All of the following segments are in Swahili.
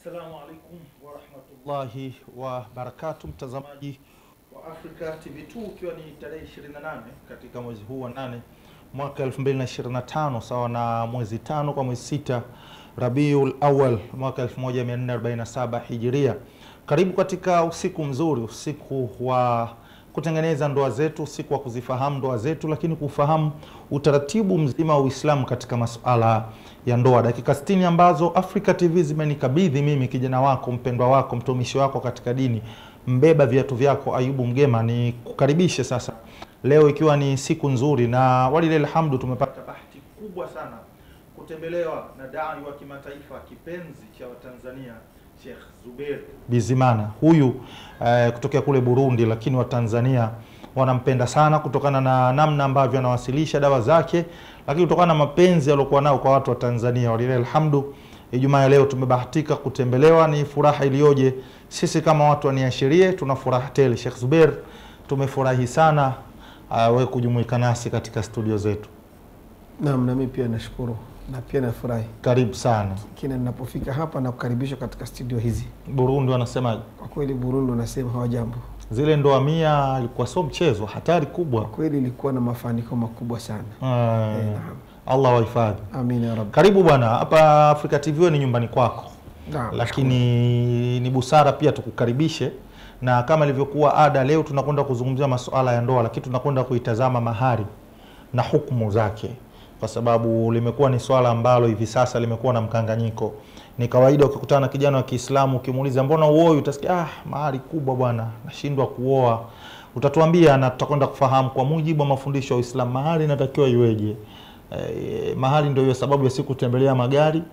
Assalamu alaikum wa rahmatullahi wa barakatuh, mtazamaji wa Africa TV2, ikiwa ni tarehe 28 katika mwezi huu wa 8 mwaka 2025 sawa na mwezi 5 kwa mwezi 6 Rabiul Awwal mwaka 1447 Hijiria. Karibu katika usiku mzuri, usiku wa kutengeneza ndoa zetu, usiku wa kuzifahamu ndoa zetu, lakini kufahamu utaratibu mzima wa Uislamu katika masuala ya ndoa. Dakika 60 ambazo Africa TV zimenikabidhi mimi, kijana wako, mpendwa wako, mtumishi wako katika dini, mbeba viatu vyako Ayubu Mgema, ni kukaribishe sasa. Leo ikiwa ni siku nzuri na walilahi alhamdu, tumepata bahati kubwa sana kutembelewa na dai wa kimataifa, kipenzi cha Watanzania, Sheikh Zubair Bizimana. Huyu kutokea kule Burundi, lakini Watanzania wanampenda sana kutokana na namna ambavyo anawasilisha dawa zake, lakini kutokana na mapenzi aliyokuwa nao kwa watu wa Tanzania. Walilahi alhamdu, Ijumaa ya leo tumebahatika kutembelewa, ni furaha iliyoje. Sisi kama watu waniashirie tuna furaha tele. Sheikh Zubair, tumefurahi sana wewe kujumuika nasi katika studio zetu. Naam, na mimi pia nashukuru na pia nafurahi. Karibu sana. Kina ninapofika hapa na kukaribishwa katika studio hizi. Burundi wanasema, kwa kweli Burundi wanasema hawajambo. Zile ndoa 100 ilikuwa sio mchezo, hatari kubwa. Kwa kweli ilikuwa na mafanikio makubwa sana. Naam. Allah wahifadhi. Amin ya Rabbi. Karibu bwana, hapa Africa TV ni nyumbani kwako. Naam. Lakini ni busara pia tukukaribishe, na kama ilivyokuwa ada, leo tunakwenda kuzungumzia masuala ya ndoa, lakini tunakwenda kuitazama mahari na hukumu zake, kwa sababu limekuwa ni swala ambalo hivi sasa limekuwa na mkanganyiko. Ni kawaida ukikutana na kijana wa Kiislamu ukimuuliza mbona uoe, utasikia mahari kubwa bwana, nashindwa kuoa. Utatuambia na tutakwenda kufahamu kwa mujibu wa mafundisho ya Uislamu mahari inatakiwa iweje. Mahari ndio hiyo sababu ya siku kutembelea magari,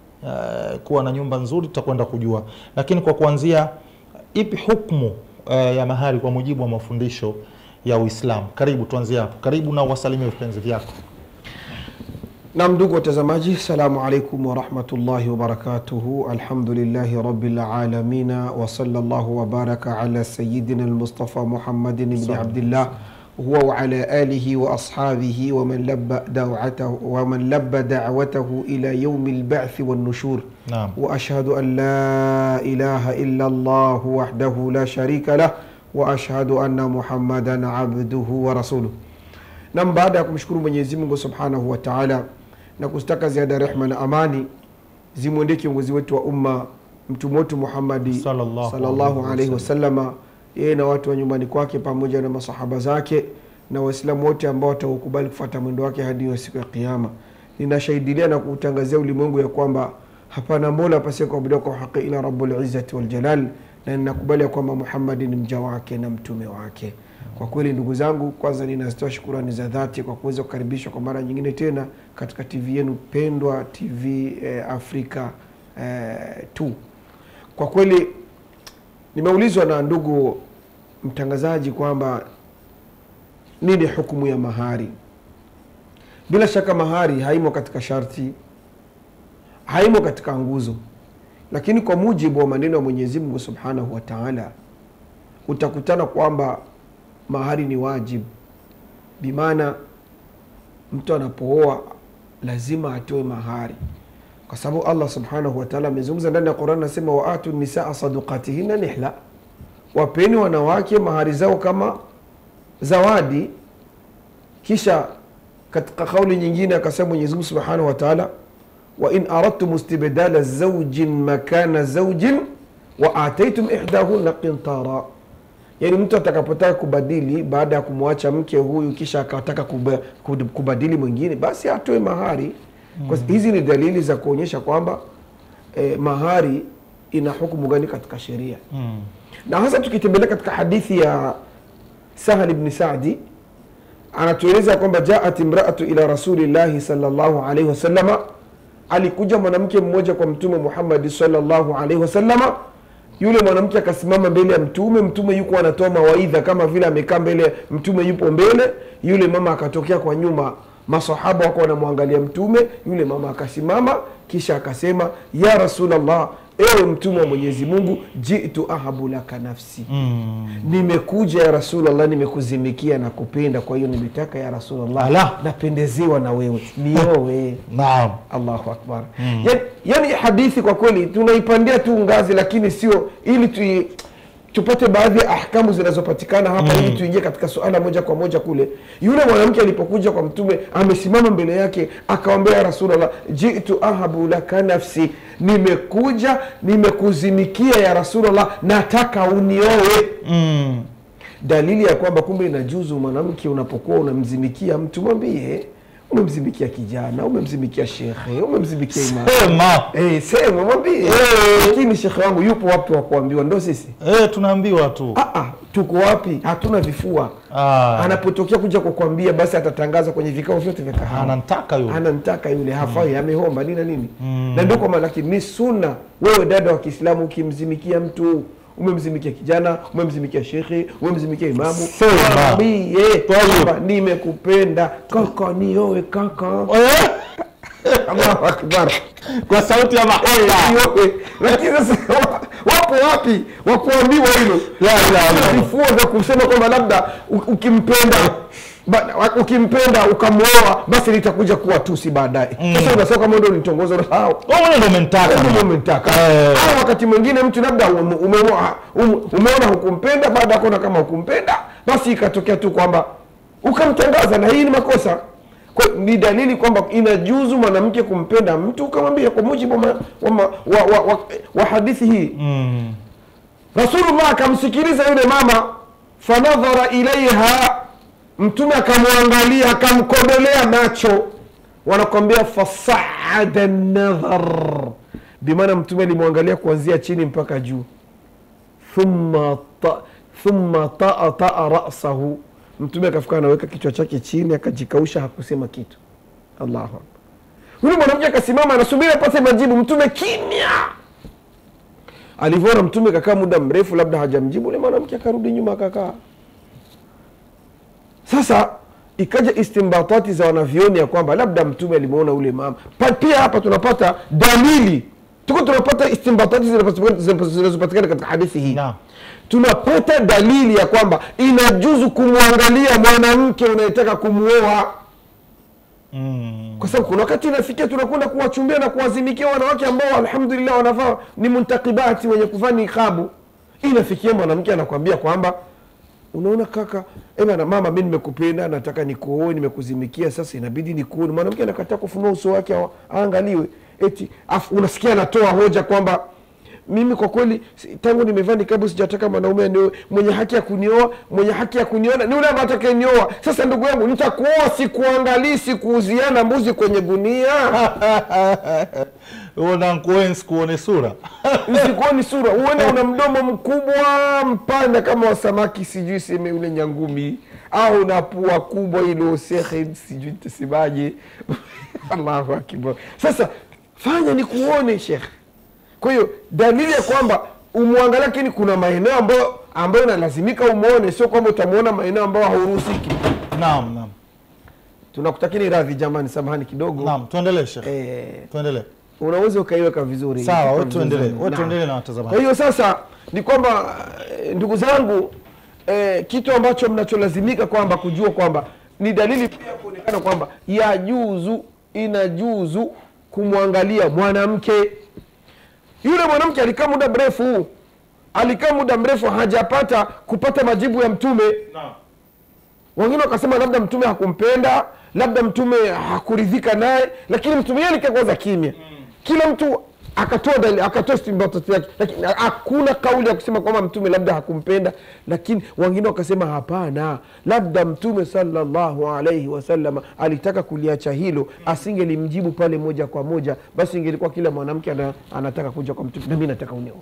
kuwa na nyumba nzuri, tutakwenda kujua. Lakini kwa kuanzia, ipi hukumu ya mahari kwa mujibu wa mafundisho ya Uislamu? Karibu tuanzie hapo. Karibu na uwasalimie vipenzi vyako. Naam, ndugu watazamaji, assalamu alaikum wa rahmatullahi wa barakatuhu. Alhamdulillahi rabbil alamin wa sallallahu wa baraka ala sayyidina al-Mustafa Muhammadin ibn Abdullah huwa wa ala alihi wa ashabihi wa man labba da'watahu ila yawmil ba'th wan nushur. Wa ashhadu an la ilaha illa Allah wahdahu la sharika lah wa ashhadu anna Muhammadan abduhu wa rasuluhu. Na baada ya kumshukuru Mwenyezi Mungu Subhanahu wa Ta'ala na kustaka ziada rehema na amani zimwendee kiongozi wetu wa umma, mtume wetu Muhammad sallallahu alaihi wasallama, yeye na watu wa nyumbani kwake pamoja na masahaba zake na waislamu wote ambao watakubali kufuata mwendo wake hadi siku ya kiyama. Ninashahidia na kutangazia ulimwengu ya kwamba hapana mola pasiye kuabudiwa kwa haki ila Rabbul Izzati wal Jalal, na ninakubali kwamba Muhammad ni mja wake na mtume wake. Kwa kweli ndugu zangu, kwanza ninazitoa shukrani za dhati kwa kuweza kukaribishwa kwa mara nyingine tena katika TV yenu pendwa, TV Africa 2. Kwa kweli nimeulizwa na ndugu mtangazaji kwamba nini hukumu ya mahari. Bila shaka mahari haimo katika sharti, haimo katika nguzo, lakini kwa mujibu wa maneno ya Mwenyezi Mungu Subhanahu wa Ta'ala utakutana kwamba mahari ni wajibu. Bimaana mtu anapooa lazima atoe mahari, kwa sababu Allah Subhanahu wa Ta'ala amezungumza ndani ya Qur'an, anasema wa atu nisaa sadaqatihinna nihla, wapeni wanawake mahari zao kama zawadi. Kisha katika kauli nyingine akasema Mwenyezi Mungu Subhanahu wa Ta'ala, wa in aradtum istibdala zawjin makana zawjin wa ataytum ihdahunna qintara. Yani mtu atakapotaka kubadili baada ya kumwacha mke huyu kisha akataka kubadili mwingine, basi atoe mahari. Kwa hizi ni dalili za kuonyesha kwamba mahari ina hukumu gani katika sheria. Na hasa tukitembelea katika hadithi ya Sahal ibn Sa'di, anatueleza kwamba jaat imra'atu ila rasulillahi sallallahu alayhi wasallama, alikuja mwanamke mmoja kwa mtume Muhammad sallallahu alayhi wasallama. Yule mwanamke akasimama mbele ya mtume, mtume yuko anatoa mawaidha kama vile amekaa mbele, mtume yupo mbele. Yule mama akatokea kwa nyuma masahaba wako wanamwangalia mtume. Yule mama akasimama kisha akasema, ya Rasulullah, ewe mtume wa Mwenyezi Mungu, jitu ahabu laka nafsi, nimekuja ya Rasulullah, nimekuzimikia na kupenda, kwa hiyo nimetaka ya Rasulullah, napendezewa na wewe, niowe. Naam. Allahu akbar. Yani hadithi kwa kweli tunaipandia tu ngazi, lakini sio ili tupate baadhi ya ahkamu zinazopatikana hapa ili tuingie katika suala moja kwa moja kule. Yule mwanamke alipokuja kwa mtume, amesimama mbele yake akamwambia Rasulullah, jitu ahabu laka nafsi, nimekuja nimekuzimikia ya Rasulullah, nataka uniowe. Dalili ya kwamba kumbe inajuzu mwanamke unapokuwa unamzimikia mtu, mwambie. Umemzimikia kijana, umemzimikia shekhe, umemzimikia imam, sema mwambie. Lakini shekhe wangu yupo wapi wa kuambiwa? Ndo sisi tunaambiwa tu. Tuko wapi? Hatuna vifua. Anapotokea kuja kukwambia, basi atatangaza kwenye vikao vyote vya kahawa, anantaka yule hafai, amehomba nini. Na ndio kwa maana ni sunna wewe dada wa Kiislamu ukimzimikia mtu, umemzimikia kijana, umemzimikia shekhe, umemzimikia imamu, mwambie nimekupenda kaka, niowe kaka. Allahu akbar, kwa sauti ya mahaba. Lakini sasa wapo wapi wa kuambiwa hilo? Vifua vya kusema kwamba labda ukimpenda ukamwoa basi litakuja kuwa tusi baadaye. Sasa unasema kama ndio nitongoza hao, ndio umentaka. Au wakati mwingine mtu labda umeona hukumpenda, baada kuona kama hukumpenda, basi ikatokea tu kwamba ukamtangaza, na hii ni makosa. Kwa ni dalili kwamba inajuzu mwanamke kumpenda mtu ukamwambia, kwa mujibu wa hadithi hii. Rasulullah akamsikiliza yule mama, fanadhara ilaiha, mtume akamwangalia, akamkodolea macho. Wanakuambia fasaada an-nadhar, bimaana mtume alimwangalia kuanzia chini mpaka juu. Thumma ta'a ra'sahu, mtume akafika anaweka kichwa chake chini, akajikausha, hakusema kitu. Allahu akbar. Yule mwanamke akasimama anasubiri apate majibu, mtume kimya. Alivyoona mtume kakaa muda mrefu labda hajamjibu, yule mwanamke akarudi nyuma akakaa. Sasa ikaja istimbatati za wanavyoni ya kwamba labda mtume alimuona ule mama. Pia hapa tunapata dalili, tunapata istimbatati zinazopatikana katika hadithi hii. Tunapata dalili ya kwamba inajuzu kumwangalia mwanamke unayetaka kumuoa. Kwa sababu kuna wakati inafikia tunakwenda kuwachumbia na kuwazimikia wanawake ambao alhamdulillah wanafaa ni muntakibati, wenye kuvaa niqabu. Inafikia mwanamke anakuambia kwamba, unaona kaka, na mama, mimi nimekupenda, nataka nikuoe, nimekuzimikia, sasa inabidi nikuoe. Mwanamke anakataa kufunua uso wake aangaliwe. Unasikia anatoa hoja kwamba mimi kwa kweli tangu nimevaa nikabu sijataka mwanaume ndio mwenye haki ya kunioa, mwenye haki ya kuniona ni yule ambaye atakayenioa. Sasa ndugu yangu, nitakuoa sikuangalii, sikuuziana mbuzi kwenye gunia. Kuone sura. Usikuone sura, uone una mdomo mkubwa mpana kama wa samaki, sijui seme yule nyangumi, au una pua kubwa ile sekhe, sijui tasibaje. Allahu akbar. Sasa fanya ni kuone shekhe. Kwa hiyo dalili ya kwamba umwangalia, lakini kuna maeneo ambayo unalazimika umuone, sio kwamba utamuona maeneo ambayo hauruhusiki. Naam. Tunakutakini radhi jamani, samahani kidogo. Naam, tuendelee Sheikh. Tuendelee. Unaweza ukaiweka vizuri. Sawa, tuendelee na watazamaji. Kwa hiyo sasa ni kwamba ndugu zangu, kitu ambacho mnacholazimika kwamba kujua kwamba ni dalili pia kuonekana kwamba inajuzu kumwangalia mwanamke. Yule mwanamke alikaa muda mrefu hajapata kupata majibu ya mtume. Wengine wakasema labda mtume hakumpenda, labda mtume hakuridhika naye, lakini mtume yeye alikaza kimya. Kila mtu akatoa istimbatati yake, lakini hakuna kauli ya kusema kwamba mtume labda hakumpenda. Lakini wengine wakasema hapana, labda mtume sallallahu alayhi wasallam alitaka kuliacha hilo, asingelimjibu pale moja kwa moja, basi ingelikuwa kila mwanamke anataka kuja kwa mtume, na mimi nataka unioe.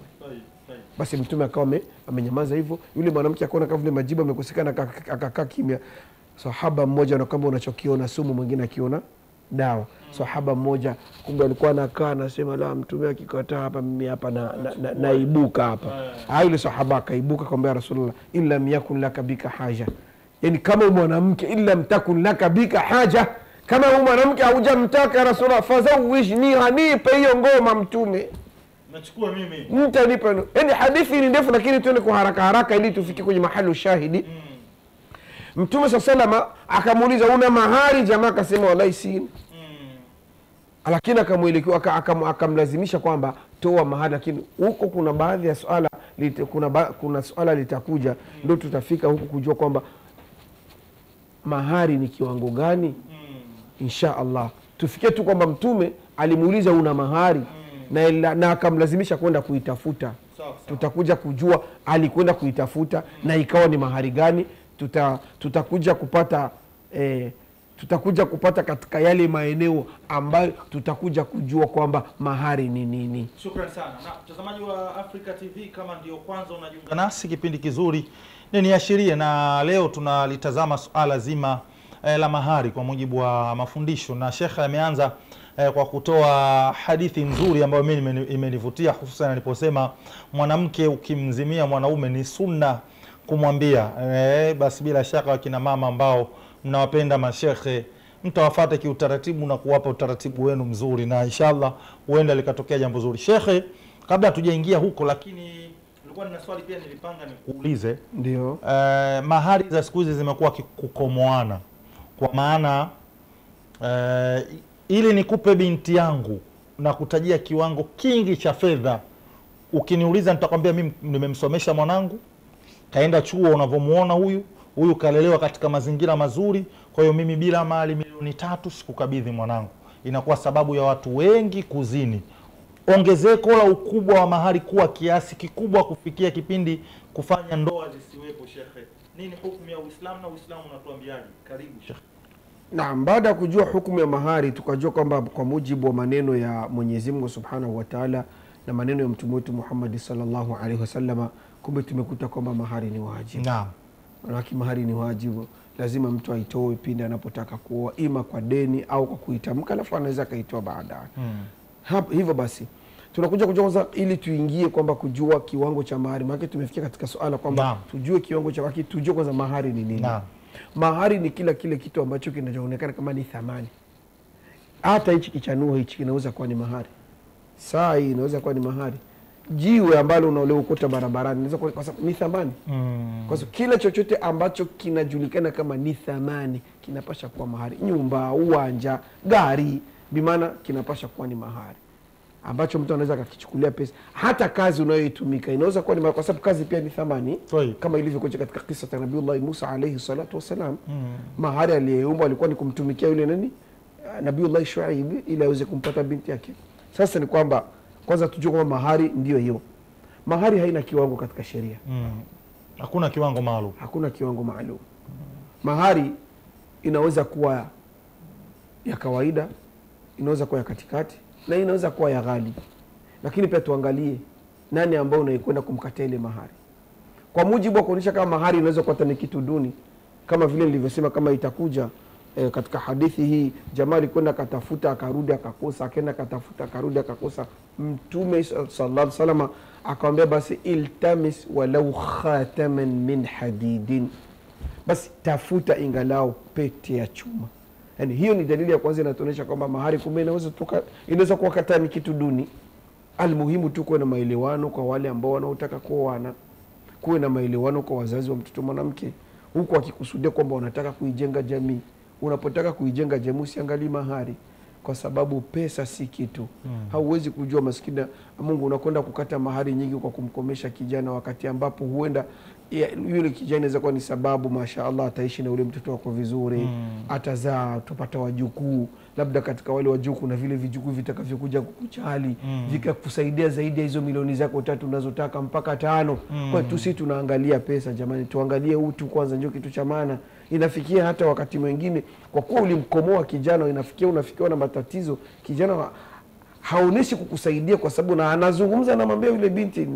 Basi mtume akawa amenyamaza hivyo. Yule mwanamke akaona kama vile majibu yamekosekana, akakaa kimya. Sahaba mmoja na kama unachokiona sumu, mwingine akiona dawa. Sahaba mmoja kumbe alikuwa anakaa anasema, la, mtume akikataa hapa mimi hapa naibuka hapa. Yule sahaba akaibuka akamwambia Rasulullah, illa yakun laka bika haja, yani kama mwanamke illa mtakun laka bika haja, Kama huyu mwanamke haujamtaka Rasulullah, fazawijni, hanipe hiyo ngoma Mtume. Nachukua mimi. Mtanipa. Yaani hadithi ni ndefu, lakini tuende kwa haraka haraka ili tufike kwenye mahali shahidi. Mtume sallallahu akamuuliza, una mahari? Jamaa akasema wallahi sina. Lakini akamuelekea akamlazimisha kwamba toa mahari, lakini huko kuna baadhi ya swala kuna swala litakuja, ndio tutafika huku kujua kwamba mahari ni kiwango gani. Insha Allah tufikie tu kwamba Mtume alimuuliza una mahari na akamlazimisha kwenda kuitafuta. Tutakuja kujua alikwenda kuitafuta na ikawa ni mahari gani. Tutakuja kupata katika yale maeneo ambayo tutakuja kujua kwamba mahari ni nini. Shukrani sana. Na mtazamaji wa Africa TV, kama ndio kwanza unajiunga nasi, kipindi kizuri niashirie, na leo tunalitazama suala zima la mahari kwa mujibu wa mafundisho, na Sheikh ameanza kwa kutoa hadithi nzuri ambayo mimi imenivutia, hususan aliposema mwanamke ukimzimia mwanaume ni sunna kumwambia. Basi bila shaka wakina mama ambao mnawapenda mashekhe, mtawafuata kiutaratibu na kuwapa utaratibu wenu mzuri, na inshallah huenda likatokea jambo zuri. Shekhe, kabla hatujaingia huko, lakini nilikuwa nina swali pia nilipanga nikuulize. Ndio. Mahari za siku hizi zimekuwa kukomoana, kwa maana ili nikupe binti yangu na kutajia kiwango kingi cha fedha, ukiniuliza nitakwambia mimi nimemsomesha mwanangu, kaenda chuo, unavomuona huyu kalelewa katika mazingira mazuri, kwa hiyo mimi bila mali milioni 3 sikukabidhi mwanangu. Inakuwa sababu ya watu wengi kuzini. Ongezeko la ukubwa wa mahari kuwa kiasi kikubwa kufikia kipindi kufanya ndoa zisiwepo. Shekhe, nini hukumu ya Uislamu na Uislamu unatuambiaje? Karibu Shekhe. Naam, baada ya kujua hukumu ya mahari, tukajua kwamba kwa mujibu wa maneno ya Mwenyezi Mungu Subhanahu wa Ta'ala na maneno ya Mtume wetu Muhammad sallallahu alaihi wasallam, kumbe tumekuta kwamba mahari ni wajibu. Naam. Maana mahari ni wajibu, lazima mtu aitoe pindi anapotaka kuoa, ima kwa deni au kwa kuitamka, alafu anaweza kaitoa baadaye. Hivyo basi tunakuja kujua ili tuingie kwamba kujua kiwango cha mahari. Maana tumefikia katika swala kwamba tujue kiwango cha mahari, tujue kwanza mahari ni nini. Mahari ni kile kitu ambacho kinachoonekana kama ni thamani. Hata hichi kichanuo hichi kinaweza kuwa ni mahari. Saa hii inaweza kuwa ni mahari. Jiwe ambalo unaoleukuta barabarani inaweza kuwa kwa sababu ni thamani. Kwa sababu kila chochote ambacho kinajulikana kama ni thamani kinapasha kuwa mahari. Nyumba, uwanja, gari, bimaana kinapasha kuwa ni mahari, ambacho mtu anaweza kukichukulia pesa. Hata kazi unayoitumika inaweza kuwa ni mahari, kwa sababu kazi pia ni thamani. Kama ilivyokuja katika kisa cha Nabii Musa alayhi salatu wasalam. Mahari aliyeomba alikuwa ni kumtumikia yule nani, Nabii Shuaib, ili aweze kumpata binti yake. Sasa ni kwamba kwanza tujue kwamba mahari ndio hiyo. Mahari haina kiwango katika sheria. Hakuna kiwango maalum. Hakuna kiwango maalum. Mahari inaweza kuwa ya kawaida, inaweza kuwa ya katikati, na inaweza kuwa ya ghali. Lakini pia tuangalie nani ambao unaikwenda kumkatia ile mahari. Kwa mujibu wa kuonyesha kama mahari inaweza kuwa ni kitu duni, kama vile nilivyosema, kama itakuja katika hadithi hii, jamaa alikwenda katafuta akarudi akakosa, akaenda katafuta akarudi akakosa. Mtume sallallahu alaihi wasallam akamwambia, basi iltamis walau khataman min hadidin, basi tafuta ingalau pete ya chuma. Yani hiyo ni dalili ya kwanza inatuonyesha kwamba mahari kumbe inaweza kuwa kata ni kitu duni. Almuhimu tu kuwe na maelewano kwa wale ambao wanaotaka kuoana, kuwe na maelewano kwa wazazi wa mtoto mwanamke, huku akikusudia kwamba wanataka kuijenga jamii. Unapotaka kuijenga jamii usiangalie mahari, kwa sababu pesa si kitu. Hauwezi kujua maskini Mungu unakwenda kukata mahari nyingi kwa kumkomesha kijana, wakati ambapo huenda yule kijana inaweza kuwa ni sababu mashaallah ataishi na ule mtoto wako vizuri, atazaa, utapata wajukuu, labda katika wale wajukuu na vile vijukuu vitakavyokuja kukuchali vikakusaidia zaidi ya hizo milioni zako 3 unazotaka mpaka 5. Kwa hiyo sisi tunaangalia pesa jamani, tuangalie utu kwanza, ndio kitu cha maana. Inafikia hata wakati mwingine kwa kuwa ulimkomoa kijana, unafikiwa na matatizo, kijana haoneshi kukusaidia kwa sababu na anazungumza na mwambia yule binti,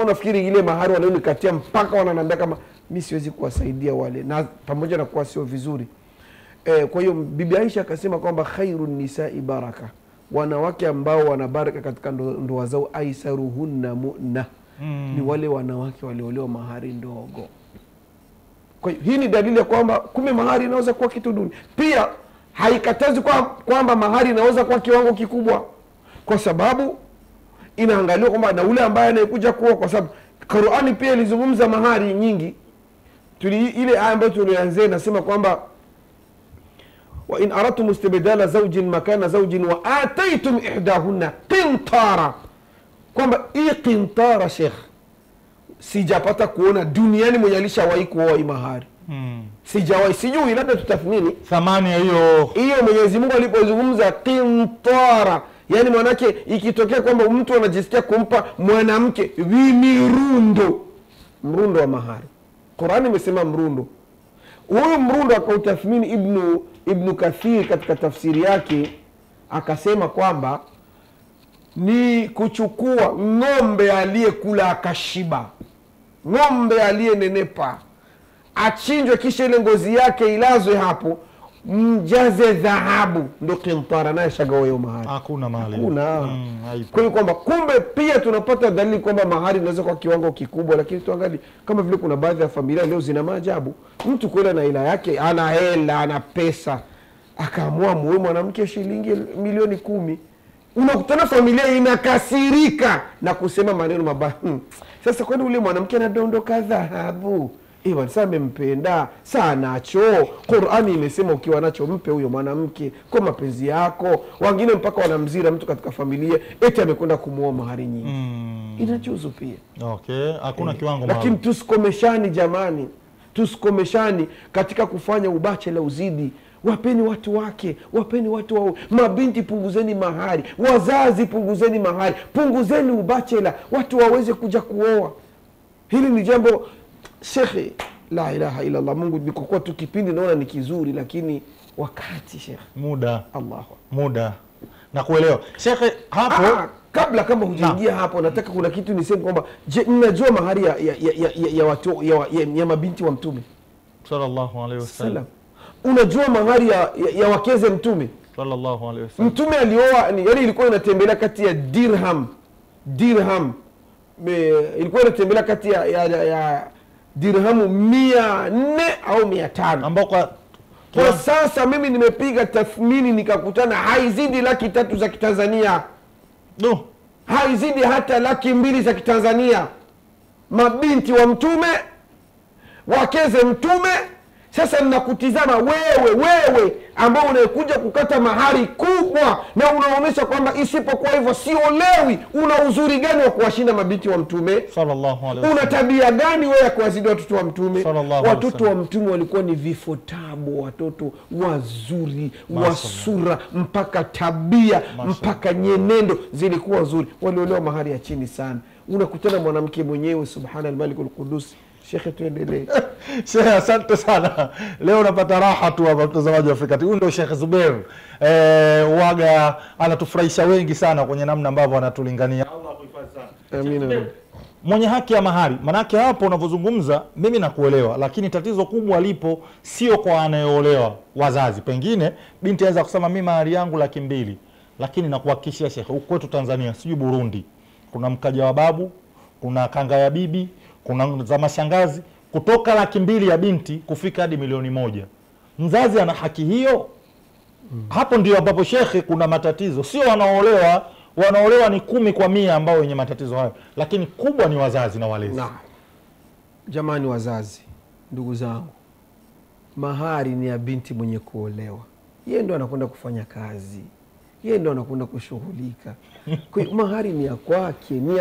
unafikiri ile mahari wanaonikatia mpaka wananiambia kama mimi siwezi kuwasaidia wale, na pamoja na kuwa sio vizuri. Kwa hiyo Bibi Aisha akasema kwamba khairun nisa'i baraka, wanawake ambao wana baraka katika ndoa zao, aisaruhunna mu'na, ni wale wanawake waliolewa mahari ndogo. Kwa hiyo hii ni dalili ya kwamba kumbe mahari inaweza kuwa kitu duni. Pia haikatazi kwamba mahari inaweza kuwa kiwango kikubwa, kwa sababu inaangaliwa kwamba na ule ambaye anayekuja kuoa, kwa sababu Qur'ani pia ilizungumza mahari nyingi. Ile aya ambayo tulianzia nasema kwamba wa in aradtum istibdala zawjin makana zawjin wa ataytum ihdahunna qintara, kwamba hii qintara Sheikh sijapata kuona duniani mwenye alishawahi kuoa mahari. Sijawahi, sijui, labda tutathmini thamani ya hiyo Mwenyezi Mungu alipozungumza qintara, yani manake ikitokea kwamba mtu anajisikia kumpa mwanamke mrundo wa mahari. Qur'ani imesema mrundo. Huyu mrundo akautathmini Ibn Kathir katika tafsiri yake, akasema kwamba ni kuchukua ng'ombe aliyekula akashiba, ng'ombe aliyenenepa, achinjwe, kisha ile ngozi yake ilazwe hapo, mjaze dhahabu, ndo qintara, naye shagawa hiyo mahari. Hakuna mali. Kwa hiyo kwamba kumbe pia tunapata dalili kwamba mahari inaweza kwa kiwango kikubwa, lakini tuangalie kama vile kuna baadhi ya familia leo zina maajabu. Mtu kwenda na hela yake, ana hela, ana pesa, akaamua muwe mwanamke shilingi milioni 10. Unakutana familia inakasirika na kusema maneno mabaya. Sasa kwani ule mwanamke anadondoka dhahabu? Sasa amempenda sana cho. Qur'ani imesema ukiwa nacho mpe huyo mwanamke kwa mapenzi yako. Wengine mpaka wanamzira mtu katika familia eti amekwenda kumuoa mahari nyingi. Inajuzu pia. Okay, hakuna kiwango maalum. Lakini tusikomeshani jamani. Tusikomeshani katika kufanya ubachela uzidi. Wapeni watu wake, wapeni watu wao. Mabinti punguzeni mahari, wazazi punguzeni mahari, punguzeni ubachela, watu waweze kuja kuoa. Hili ni jambo Shekhe, la ilaha illa Allah. Mungu nikokuwa tu kipindi naona ni kizuri, lakini wakati Shekhe, muda na kuelewa Shekhe hapo. Kabla kama hujaingia hapo, nataka kuna kitu niseme kwamba, je, mnajua mahari ya watu ya mabinti wa Mtume sallallahu alaihi wasallam? Unajua mahari ya wakeze Mtume sallallahu alaihi wasallam? Mtume alioa, yani ilikuwa inatembelea kati ya dirham ilikuwa inatembelea kati ya dirhamu 400 au 500, ambao kwa sasa mimi nimepiga tathmini nikakutana haizidi 300,000 za Kitanzania. Haizidi hata 200,000 za Kitanzania. Mabinti wa Mtume, wakeze Mtume. Sasa ninakutizama wewe ambao unakuja kukata mahari kubwa na unaonyesha kwamba isipokuwa hivyo siolewi, una uzuri gani wa kuwashinda mabinti wa Mtume sallallahu alaihi wasallam? Una tabia gani wewe ya kuwazidi watoto wa Mtume? Watoto wa Mtume walikuwa ni vifotabo, watoto wazuri, wasura, mpaka tabia, mpaka nyenendo zilikuwa nzuri. Waliolewa mahari ya chini sana. Unakutana mwanamke mwenyewe, subhana al-Malikul Qudus. Shekhe, tuendelee. Shekhe, asante sana. Leo unapata raha tu hapa mtazamaji wa Afrika TV. Huyu ndio Sheikh Zubair. Waga anatufurahisha wengi sana kwenye namna ambavyo anatulingania. Allah akuhifadhi sana. Amina. Mwenye haki ya mahari. Manake hapo unavyozungumza mimi nakuelewa, lakini tatizo kubwa lipo sio kwa anayeolewa, wazazi. Pengine binti anaweza kusema mimi mahari yangu 200,000, lakini nakuhakikishia Sheikh, huko kwetu Tanzania, sijui Burundi, kuna mkaja wa babu, kuna kanga ya bibi, kuna za mashangazi, kutoka 200,000 ya binti kufika hadi 1,000,000. Mzazi ana haki hiyo? Hapo ndio ambapo Shekhe kuna matatizo. Sio wanaolewa ni 10 kwa 100 ambao wenye matatizo hayo, lakini kubwa ni wazazi na walezi. Jamani wazazi, ndugu zangu, mahari ni ya binti mwenye kuolewa. Yeye ndo anakwenda kufanya kazi, yeye ndo anakwenda kushughulika. Kwa hiyo mahari ni ya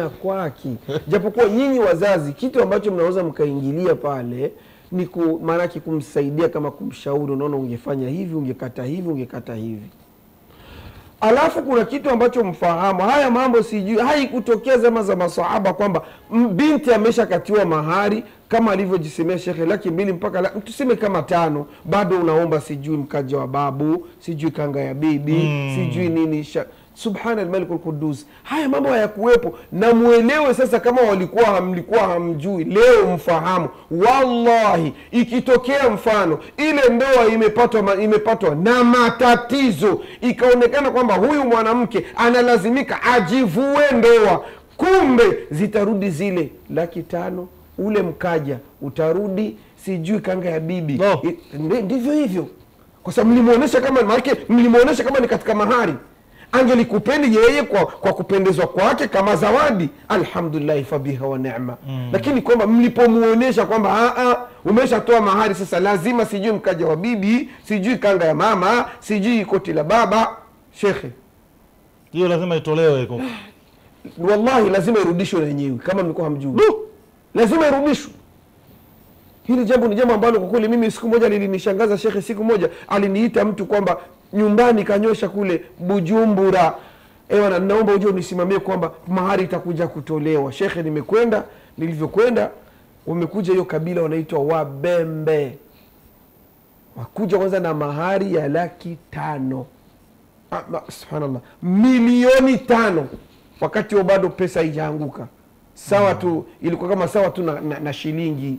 kwake, japokuwa nyinyi wazazi kitu ambacho mnaweza mkaingilia pale ni maanake kumsaidia, kama kumshauri, unaona ungefanya hivi, ungekata hivi. Alafu kuna kitu ambacho mfahamu, haya mambo sijui haikutokea zama za maswahaba kwamba binti ameshakatiwa mahari kama alivyojisemea Shekhe 200,000 mpaka tuseme kama 5, bado unaomba sijui mkaja wa babu, sijui kanga ya bibi, sijui nini. Subhana al-Malikul Qudus. Haya mambo hayakuwepo, na muelewe sasa, kama mlikuwa hamjui, leo mfahamu. Wallahi, ikitokea mfano ile ndoa imepatwa na matatizo, ikaonekana kwamba huyu mwanamke analazimika ajivue ndoa, kumbe zitarudi zile 500,000, ule mkaja utarudi, sijui kanga ya bibi. Ndivyo hivyo. kwa sababu mlimuonesha kama ni katika mahari. Angelikupeni yeye kwa kupendezwa kwake kama zawadi, alhamdulillah fabiha wa ni'ma. Lakini kwamba mlipomuonesha kwamba umeshatoa mahari, sasa lazima sijui mkaja wa bibi, sijui kanga ya mama, sijui koti la baba, shekhe, hiyo lazima itolewe iko. Wallahi lazima irudishwe na yenyewe, kama mlikuwa hamjui. Lazima irudishwe. Hili jambo ni jambo ambalo kwa kweli mimi siku moja lilinishangaza shekhe. Siku moja aliniita mtu kwamba nyumbani kanyosha kule Bujumbura, ewa naomba uje unisimamie kwamba mahari itakuja kutolewa. Shekhe, nimekwenda, nilivyokwenda wamekuja hiyo kabila wanaitwa Wabembe. Wakuja kwanza na mahari ya 500,000. Subhanallah, 500,000 wakati bado pesa haijaanguka. Sawa tu, ilikuwa kama sawa tu na shilingi.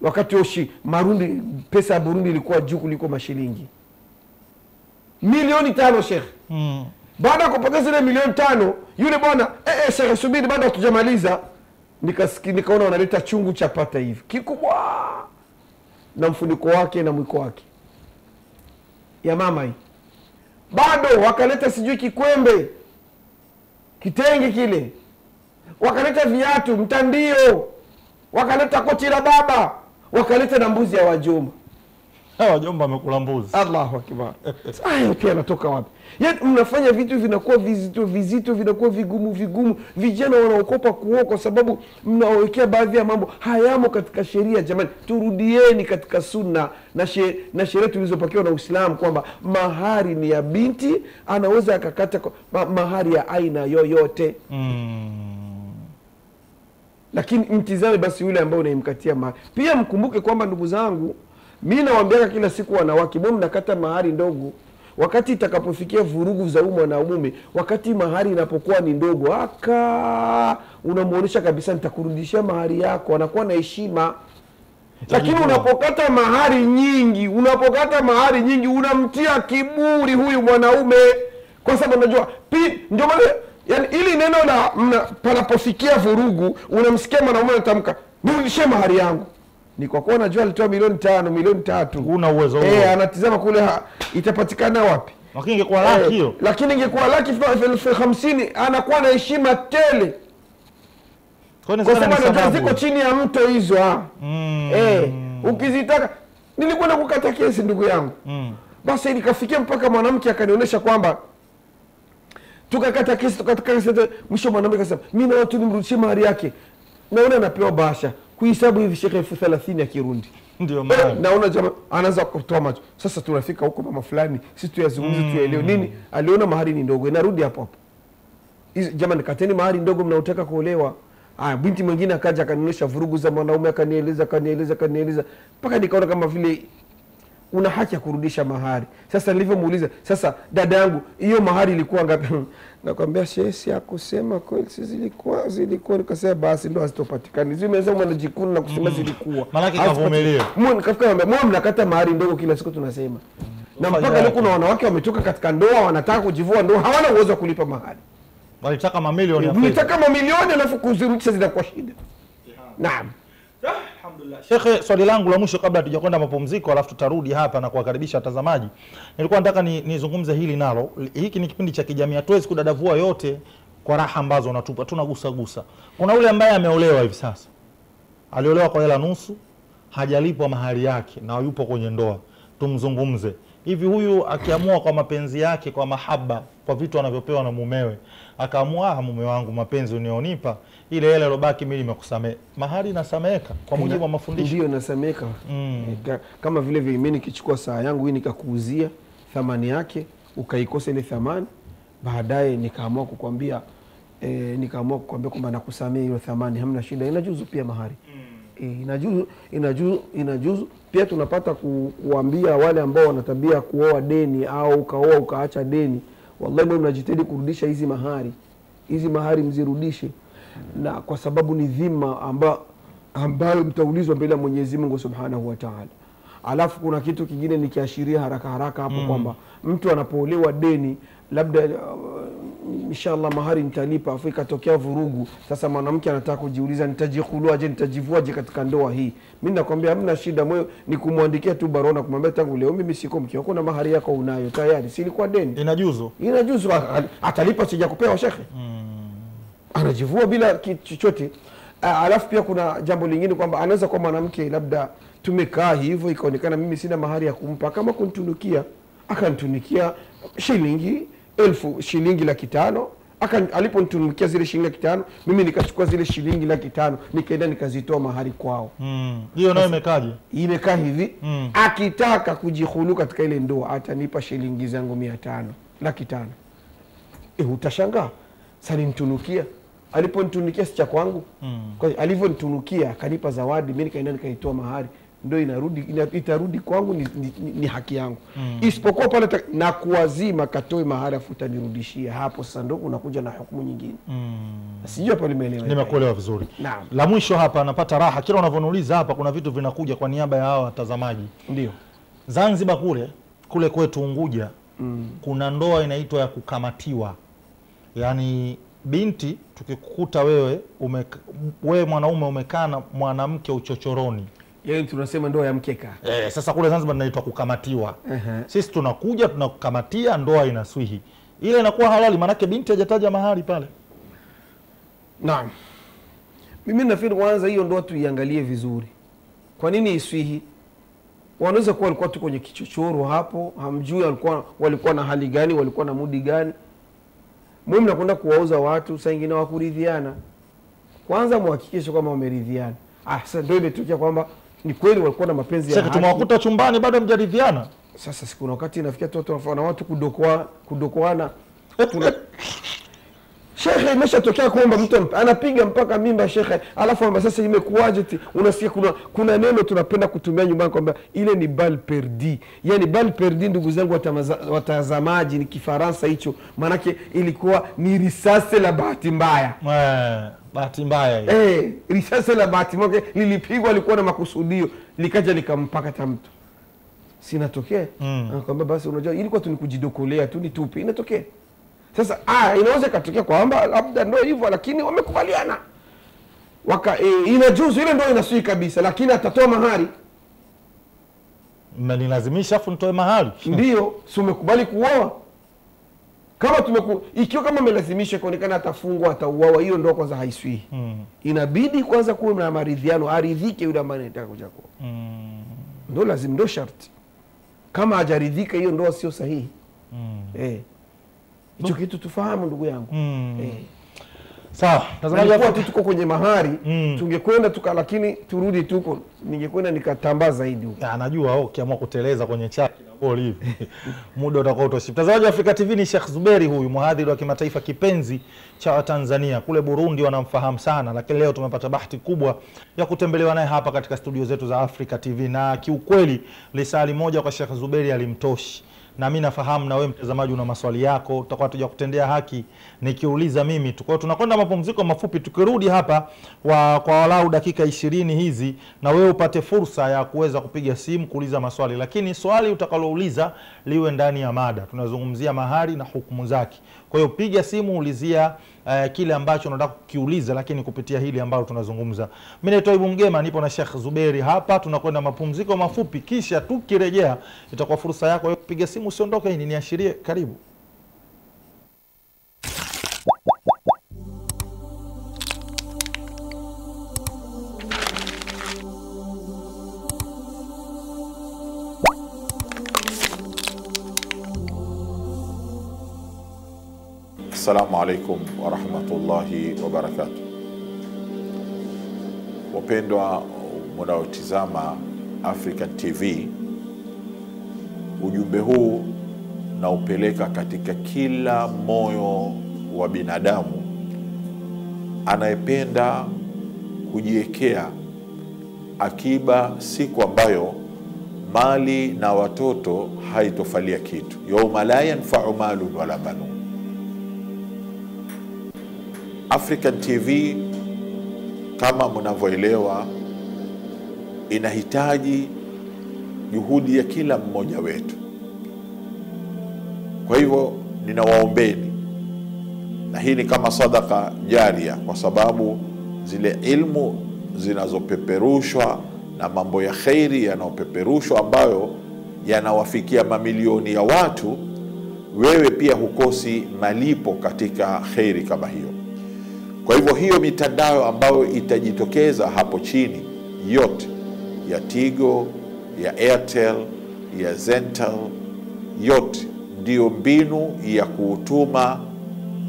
Wakati oshi marundi, pesa ya Burundi ilikuwa juu kuliko mashilingi. 500,000 shekhe. Baada ya kupata zile 500,000, yule bwana shekhe, subiri, baada hatujamaliza nikaona wanaleta chungu cha pata hivi kikubwa na mfuniko wake na mwiko wake ya mama hii. Bado wakaleta sijui kikwembe, kitenge kile, wakaleta viatu, mtandio, wakaleta koti la baba, wakaleta na mbuzi ya wajomba. Wajomba wamekula mbuzi. Allahu akbar. Haya pia yanatoka wapi? Yaani mnafanya vitu vinakuwa vizito, vinakuwa vigumu. Vijana wanaokopa kuoa kwa sababu mnawekea baadhi ya mambo hayamo katika sheria. Jamani, turudieni katika sunna na sheria tulizopakiwa na Uislamu kwamba mahari ni ya binti, anaweza akakata mahari ya aina yoyote. Lakini mtizame basi yule ambaye unaimkatia mahari. Pia mkumbuke kwamba ndugu zangu, mimi nawaambia kila siku wanawake, mbona mnakata mahari ndogo? Wakati itakapofikia vurugu za na mume, wakati mahari inapokuwa ni ndogo, unamuonesha kabisa nitakurudishia mahari yako, anakuwa na heshima. Lakini unapokata mahari nyingi, unamtia kiburi huyu mwanaume, kwa sababu unajua ndio maana, yani ili neno la panapofikia vurugu, unamsikia mwanaume anatamka nirudishie mahari yangu. Ni kwa kuwa najua alitoa 500,000, 300,000. Una uwezo huo. Anatizama kule itapatikana wapi? Lakini ingekuwa laki hiyo. Lakini ingekuwa laki 50,000, anakuwa na heshima tele. Kwa sababu ziko chini ya mto hizo. Ukizitaka, nilikwenda kukata kesi ndugu yangu. Basi nikafikia mpaka mwanamke akanionyesha kwamba tukakata kesi, mwisho mwanamke akasema mimi na watu nimrudishie mahari yake. Naona anapewa bahasha kuhesabu hivi shekhe 30,000 ya Kirundi. Ndio maana naona jamaa anaanza kutoa macho. Sasa tunafika huko mama fulani, sisi tuyazungumze tuelewe nini. Aliona mahari ni ndogo, inarudi hapo hapo. Jamani, kateni mahari ndogo mnaotaka kuolewa. Binti mwingine akaja akanionyesha vurugu za mwanaume, akanieleza mpaka nikaona kama vile una haki ya kurudisha mahari. Sasa nilivyomuuliza, sasa dada yangu, hiyo mahari ilikuwa ngapi? Nakwambia shesi ya kusema kweli zilikuwa nikasema basi ndo hazitopatikani. Zimeweza mwanajikuna na kusema zilikuwa. Maana kavumilia. Mnakata mahari ndogo kila siku tunasema. Na mpaka leo kuna wanawake wametoka katika ndoa, wanataka kujivua ndoa, hawana uwezo wa kulipa mahari. Walitaka mamilioni ya fedha. Walitaka mamilioni alafu kuzirudisha zinakuwa shida. Naam. Alhamdulillah. Shekhe, swali langu la mwisho kabla hatujakwenda mapumziko alafu tutarudi hapa na kuwakaribisha watazamaji. Nilikuwa nataka nizungumze hili nalo. Hiki ni kipindi cha kijamii. Hatuwezi kudadavua yote kwa raha ambazo unatupa. Tunagusa. Kuna yule ambaye ameolewa hivi sasa. Aliolewa kwa hela nusu, hajalipwa mahari yake na yupo kwenye ndoa. Tumzungumze. Hivi huyu akiamua kwa mapenzi yake, kwa mahaba, kwa vitu anavyopewa na mumewe, akaamua mume wangu mapenzi unionipa, ile hela ilobaki mimi nimekusamehe, mahari inasameheka kwa mujibu wa mafundisho? Ndio inasameheka. Kama vile mimi nikichukua saa yangu hii nikakuuzia thamani yake, ukaikosa ile thamani, baadaye nikaamua kukwambia kwamba nakusamehe ile thamani, hamna shida, inajuzu pia mahari. Inajuzu pia. Tunapata kuambia wale ambao wanatabia kuoa deni au ukaoa ukaacha deni, wallahi mnajitahidi kurudisha hizi mahari mzirudishe, na kwa sababu ni dhima ambayo mtaulizwa mbele ya Mwenyezi Mungu Subhanahu wa Ta'ala. Alafu kuna kitu kingine nikiashiria haraka hapo kwamba mtu anapoolewa deni, labda inshallah mahari nitalipa, afu ikatokea vurugu, sasa mwanamke anataka kujiuliza nitajihuluaje, nitajivuaje katika ndoa hii, mimi nakwambia hamna shida, moyo ni kumwandikia tu barua na kumwambia tangu leo mimi siko mke wako na mahari yako unayo tayari, si ilikuwa deni, inajuzu atalipa, sija kupewa shekhe. Anajivua bila chochote. Alafu pia kuna jambo lingine kwamba anaweza kwa mwanamke labda tumekaa hivyo ikaonekana mimi sina mahari ya kumpa, kama kunitunukia akanitunikia shilingi 1,500,000, aliponitunukia zile shilingi 500,000 mimi nikachukua zile shilingi 500,000 nikaenda nikazitoa mahari kwao. Hiyo nayo imekaje? Imekaa hivi. Akitaka kujihulu katika ile ndoa atanipa shilingi zangu 500,000, 500,000. Utashangaa. Sasa nitunukia, aliponitunukia si cha kwangu. Kwa hiyo alivyonitunukia akanipa zawadi, mimi nikaenda nikaitoa mahari, ndio itarudi kwangu, ni haki yangu. Isipokuwa pale na kuwazima katoe mahari afuta nirudishia, hapo sasa ndio unakuja na hukumu nyingine. Sijui hapa nimeelewa. Nimekuelewa vizuri. Naam. La mwisho hapa napata raha kila unavyoniuliza hapa, kuna vitu vinakuja kwa niaba ya hao watazamaji. Ndio. Zanzibar kule kwetu Unguja, kuna ndoa inaitwa ya kukamatiwa. Yaani binti tukikukuta wewe mwanaume umekaa na mwanamke uchochoroni, yaani tunasema ndoa ya mkeka. Sasa kule Zanzibar inaitwa kukamatiwa. Sisi tunakuja tunakukamatia, ndoa inaswihi. Ile inakuwa halali manake binti hajataja mahali pale. Naam. Mimi nafikiri kwanza hiyo ndoa tuiangalie vizuri. Kwa nini iswihi? Wanaweza kuwa walikuwa tu kwenye kichochoro hapo, hamjui walikuwa na hali gani, walikuwa na mudi gani. Mimi mnakwenda kuwauza watu, saa nyingine wakuridhiana. Kwanza muhakikishe kwamba wameridhiana. Sasa ndio imetokea kwamba ni kweli walikuwa na mapenzi ya haki. Sasa tumewakuta chumbani bado mjaridhiana. Sasa siku na wakati inafikia na watu kudokoana. Shekhe, imeshatokea kwamba mtu anapiga mpaka mimba shekhe, alafu amba sasa imekuaje? Unasikia kuna neno tunapenda kutumia nyumbani kwamba ile ni bal perdi. Yaani bal perdi, ndugu zangu watazamaji, ni Kifaransa hicho. Manake ilikuwa ni risasi la bahati mbaya. Bahati mbaya hiyo. Risasi la bahati mbaya lilipigwa, alikuwa na makusudio, likaja likampaka ta mtu. Sinatokea. Anakuambia basi unajua ilikuwa tu nikujidokolea tu, ni tupi inatokea. Sasa inaweza katokea kwamba labda ndio hivyo, lakini wamekubaliana. Inajuzu ile ndio inasui kabisa, lakini atatoa mahari. Mmenilazimisha afu nitoe mahari. Ndio, si umekubali kuoa. Kama ikiwa kama umelazimisha kuonekana atafungwa, atauawa, hiyo ndio kwanza haisui. Inabidi kwanza kuwe na maridhiano, aridhike yule ambaye anataka kuja kuoa. Ndio lazima, ndio sharti. Kama hajaridhika hiyo ndoa sio sahihi. Hicho kitu tufahamu ndugu yangu. Sawa, tazamaji, tuko kwenye mahari, tungekwenda lakini turudi tuko, ningekwenda nikatambaa zaidi huko. Anajua ukiamua kuteleza kwenye chaki na boli hivi muda utakuwa utoshi. Mtazamaji wa Afrika TV, ni Sheikh Zuberi huyu, mhadhiri wa kimataifa, kipenzi cha Watanzania. Kule Burundi wanamfahamu sana, lakini leo tumepata bahati kubwa ya kutembelewa naye hapa katika studio zetu za Afrika TV, na kiukweli lisali moja kwa Sheikh Zuberi alimtoshi. Na mimi nafahamu na wewe mtazamaji una maswali yako, tutakuwa tuja kutendea haki nikiuliza mimi tu. Kwa hiyo tunakwenda mapumziko mafupi, tukirudi hapa kwa walau dakika 20 hizi, na wewe upate fursa ya kuweza kupiga simu kuuliza maswali, lakini swali utakalouliza liwe ndani ya mada. Tunazungumzia mahari na hukumu zake. Kwa hiyo piga simu, ulizia kile ambacho unataka kukiuliza, lakini kupitia hili ambalo tunazungumza. Mimi naitwa Ibu Mgema, nipo na Sheikh Zuberi hapa. Tunakwenda mapumziko mafupi, kisha tukirejea itakuwa fursa yako ya kupiga simu. Usiondoke, hii niashirie, karibu. Assalamu alaikum wa rahmatullahi wa barakatuh. Wapendwa mnaotizama African TV, ujumbe huu na upeleka katika kila moyo wa binadamu anayependa kujiwekea akiba siku ambayo mali na watoto haitofalia kitu. Yawma la yanfa'u malun wala banun. African TV kama mnavyoelewa inahitaji juhudi ya kila mmoja wetu. Kwa hivyo ninawaombeni na hii ni kama sadaka jaria, kwa sababu zile ilmu zinazopeperushwa na mambo ya khairi yanayopeperushwa ambayo yanawafikia mamilioni ya watu, wewe pia hukosi malipo katika khairi kama hiyo. Kwa hivyo hiyo mitandao ambayo itajitokeza hapo chini yote, ya Tigo, ya Airtel, ya Zentel, yote ndiyo mbinu ya kuutuma